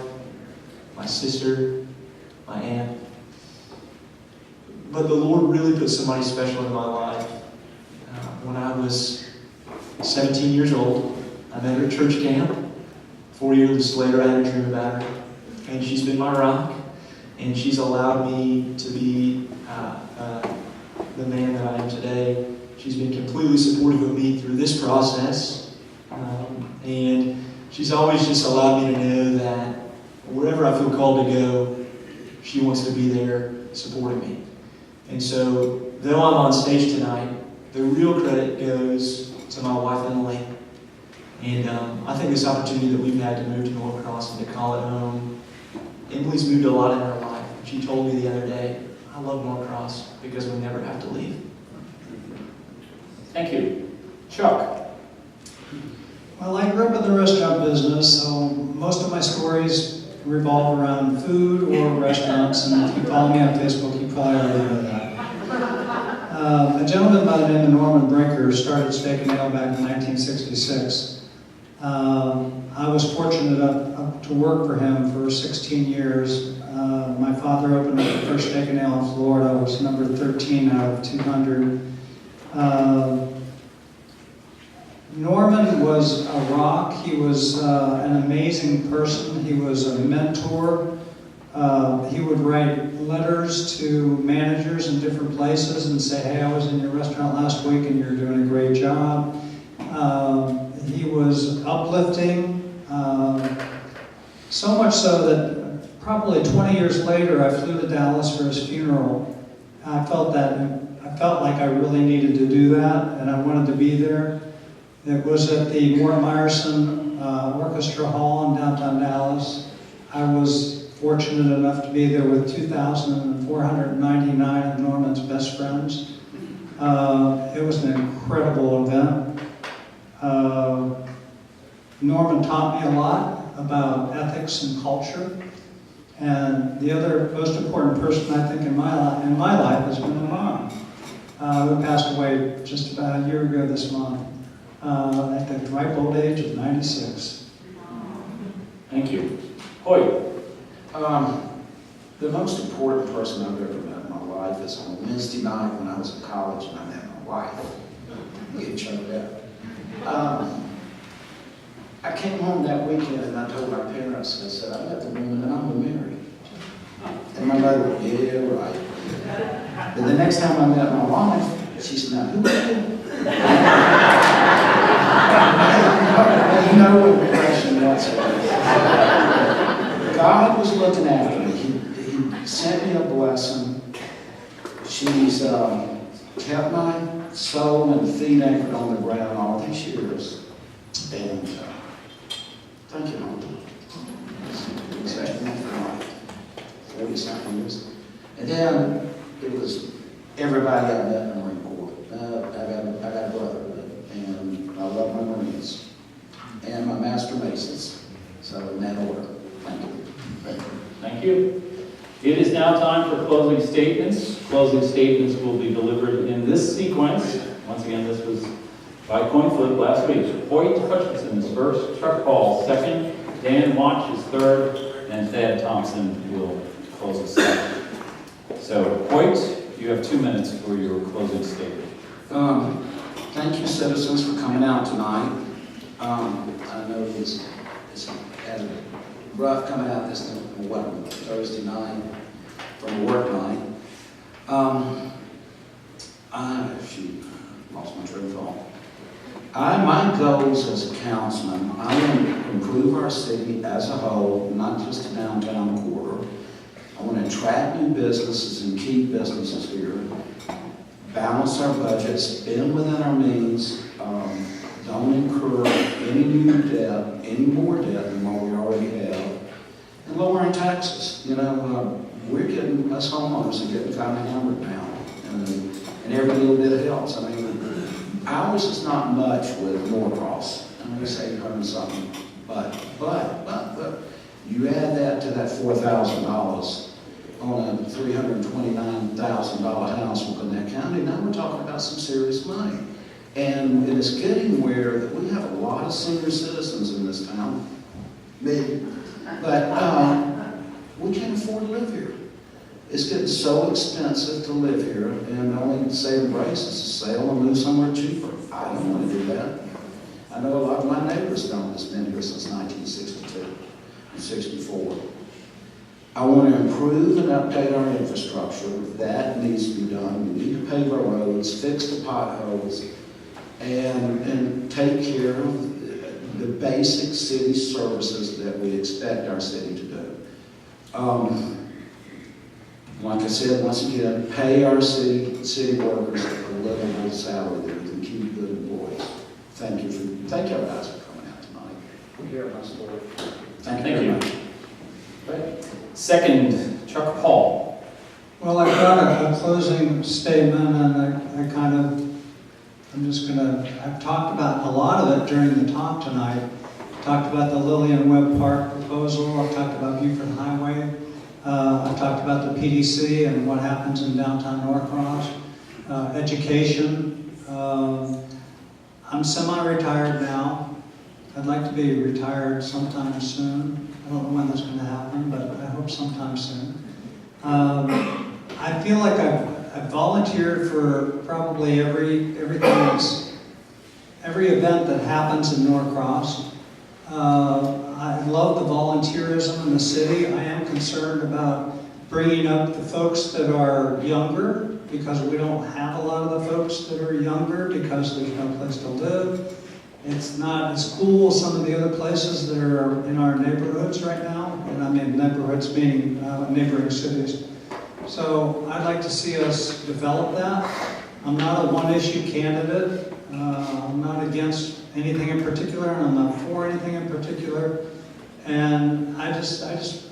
my sister, my aunt. But the Lord really put somebody special in my life. When I was 17 years old, I met her at church camp. 4 years later, I had a dream about her, and she's been my rock, and she's allowed me to be the man that I am today. She's been completely supportive of me through this process, and she's always just allowed me to know that wherever I feel called to go, she wants to be there supporting me. And so, though I'm on stage tonight, the real credit goes to my wife, Emily. And I think this opportunity that we've had to move to Norcross and to call it home, Emily's moved a lot in her life. She told me the other day, I love Norcross because we never have to leave. Thank you. Chuck. Well, I grew up in the restaurant business, so most of my stories revolve around food or restaurants, and if you follow me on Facebook, you probably already know that. A gentleman by the name of Norman Brinker started Steak and Ale back in 1966. I was fortunate enough to work for him for 16 years. My father opened up the first Steak and Ale in Florida. I was number 13 out of 200. Norman was a rock. He was an amazing person. He was a mentor. He would write letters to managers in different places and say, hey, I was in your restaurant last week and you're doing a great job. He was uplifting, so much so that probably 20 years later I flew to Dallas for his funeral. I felt like I really needed to do that, and I wanted to be there. It was at the Mort Meyerson Orchestra Hall in downtown Dallas. I was fortunate enough to be there with 2,499 of Norman's best friends. It was an incredible event. Norman taught me a lot about ethics and culture. And the other most important person I think in my life has been my mom, who passed away just about a year ago this month, at the ripe old age of 96. Thank you. Hoyt. The most important person I've ever met in my life is on Wednesday night when I was in college and I met my wife. I'm getting choked up. I came home that weekend and I told my parents, I said, I met the woman that I'm going to marry. And my mother went, yeah, right. But the next time I met my wife, she said, now who are you? No impression whatsoever. God was looking after me. He sent me a blessing. She's kept my soul and feet anchored on the ground all these years. And thank you, Mom. Exactly. 40-something years. And then it was everybody I met in the Marine Corps. I got a brother, and I love my Marines. And my Master Masons. So in that order, thank you. Thank you. It is now time for closing statements. Closing statements will be delivered in this sequence. Once again, this was by coin flip last week. Hoyt Hutchinson is first, Chuck Hall second, Dan Watch is third, and Thad Thompson will close us out. So, Hoyt, you have 2 minutes for your closing statement. Thank you, citizens, for coming out tonight. I know it's had a rough coming out this Thursday night from a work night. Lost my train of thought. My goals as a councilman, I want to improve our city as a whole, not just the downtown core. I want to attract new businesses and keep businesses here. Balance our budget, spend within our means, don't incur any new debt, any more debt than what we already have, and lowering taxes. You know, us homeowners are getting kind of hammered now, and every little bit helps. I mean, ours is not much with Norcross. I'm going to say 100 something, but you add that to that $4,000 on a $329,000 house within that county, now we're talking about some serious money. And it is getting where that we have a lot of senior citizens in this town, me, but we can't afford to live here. It's getting so expensive to live here, and the only saving grace is to sell and move somewhere cheaper. I don't want to do that. I know a lot of my neighbors don't. It's been here since 1962 and 64. I want to improve and update our infrastructure. That needs to be done. We need to pave our roads, fix the potholes, and take care of the basic city services that we expect our city to do. Like I said, once again, pay our city workers a livable salary that we can keep good employees. Thank you guys for coming out tonight. We hear my story. Thank you very much. Right. Second, Chuck Hall. Well, I've got a closing statement, and I've talked about a lot of it during the talk tonight. Talked about the Lillian Webb Park proposal. I've talked about Buford Highway. I've talked about the PDC and what happens in downtown Norcross. Education. I'm semi-retired now. I'd like to be retired sometime soon. I don't know when that's going to happen, but I hope sometime soon. I feel like I've volunteered for probably every event that happens in Norcross. I love the volunteerism in the city. I am concerned about bringing up the folks that are younger, because we don't have a lot of the folks that are younger because there's no place to live. It's not as cool as some of the other places that are in our neighborhoods right now. And I mean neighborhoods meaning neighboring cities. So I'd like to see us develop that. I'm not a one-issue candidate. I'm not against anything in particular, and I'm not for anything in particular. And I just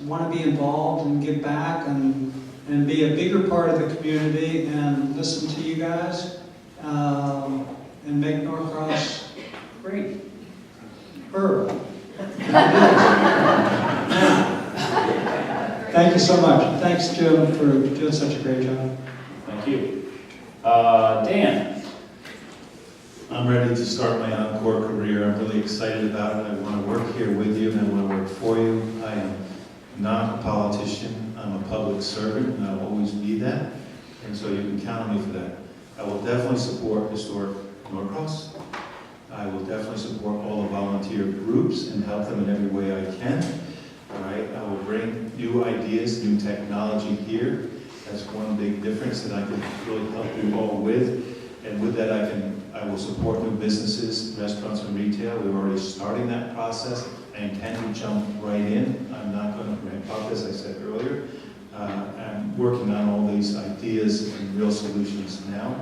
want to be involved and give back and be a bigger part of the community and listen to you guys and make Norcross great. Thank you so much. Thanks, Jim, for doing such a great job. Thank you. Dan. I'm ready to start my encore career. I'm really excited about it. I want to work here with you and I want to work for you. I am not a politician. I'm a public servant, and I'll always be that. And so you can count on me for that. I will definitely support Historic Norcross. I will definitely support all the volunteer groups and help them in every way I can. All right, I will bring new ideas, new technology here. That's one big difference that I can really help you all with. And with that, I will support new businesses, restaurants and retail. We're already starting that process. I intend to jump right in. I'm not going to ramp up, as I said earlier. I'm working on all these ideas and real solutions now.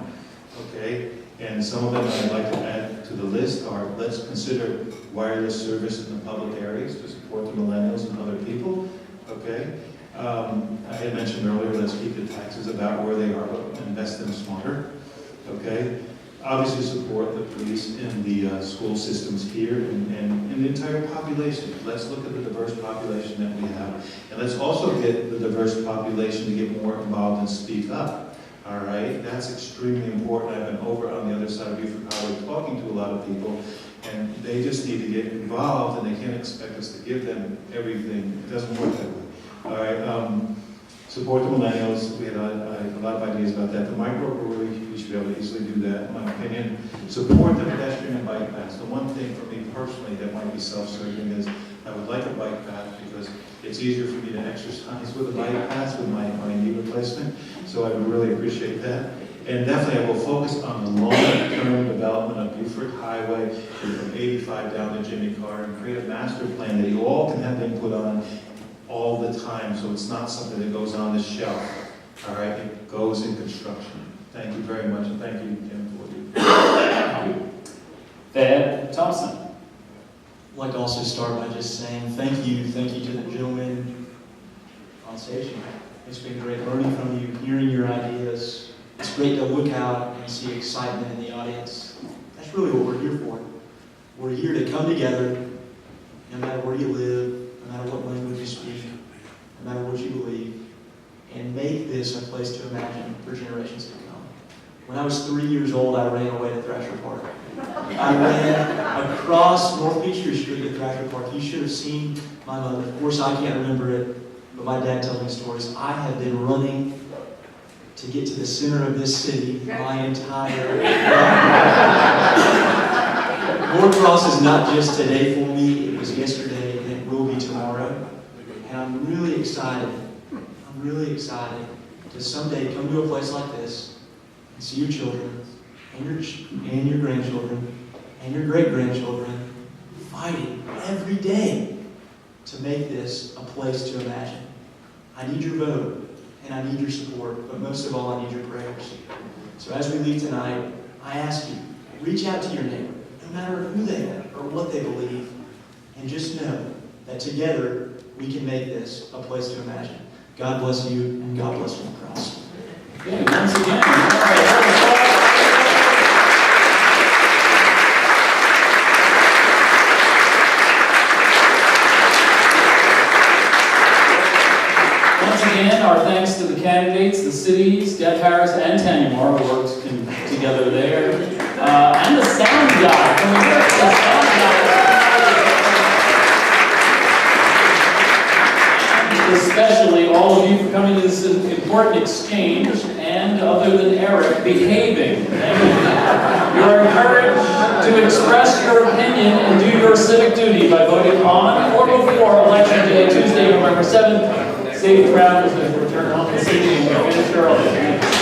Okay, and some of them I'd like to add to the list are, let's consider wireless service in the public areas to support the millennials and other people. Okay, I had mentioned earlier, let's keep the taxes about where they are, but invest them smarter. Okay, obviously support the police and the school systems here and the entire population. Let's look at the diverse population that we have. And let's also get the diverse population to get more involved and speak up. All right, that's extremely important. I've been over on the other side of Beaufort Highway talking to a lot of people, and they just need to get involved, and they can't expect us to give them everything. It doesn't work that way. All right, support the millennials. We had a lot of ideas about that. The microbrewery, we should be able to easily do that, in my opinion. Support the pedestrian and bike paths. The one thing for me personally that might be self-serving is I would like a bike path because it's easier for me to exercise with a bike path with my knee replacement. So I would really appreciate that. And definitely I will focus on the long-term development of Beaufort Highway from 85 down to Jimmy Carter and create a master plan that you all can have input on all the time, so it's not something that goes on the shelf. All right, it goes in construction. Thank you very much, and thank you, Jim, for you. Thank you. Thad Thompson. I'd like to also start by just saying thank you to the gentlemen on stage tonight. It's been great learning from you, hearing your ideas. It's great to look out and see excitement in the audience. That's really what we're here for. We're here to come together, no matter where you live, no matter what language you speak, no matter what you believe, and make this a place to imagine for generations to come. When I was 3 years old, I ran away to Thrasher Park. I ran across North Peachtree Street to Thrasher Park. You should have seen my mother. Of course, I can't remember it, but my dad tells me stories. I have been running to get to the center of this city my entire life. Norcross is not just today for me, it was yesterday, and it will be tomorrow. And I'm really excited to someday come to a place like this and see your children and your grandchildren and your great-grandchildren fighting every day to make this a place to imagine. I need your vote, and I need your support, but most of all, I need your prayers. So as we leave tonight, I ask you, reach out to your neighbor, no matter who they are or what they believe, and just know that together we can make this a place to imagine. God bless you, and God bless Norcross. Okay, once again, our thanks to the candidates, the cities, Deb Harris and Tanya Moore, who worked together there, and the sound guy. Can we hear the sound guy? And especially all of you for coming to this important exchange, and other than Eric, behaving. You are encouraged to express your opinion and do your civic duty by voting on or before Election Day, Tuesday, November 7th. Safe travels and return home to the city and finish early.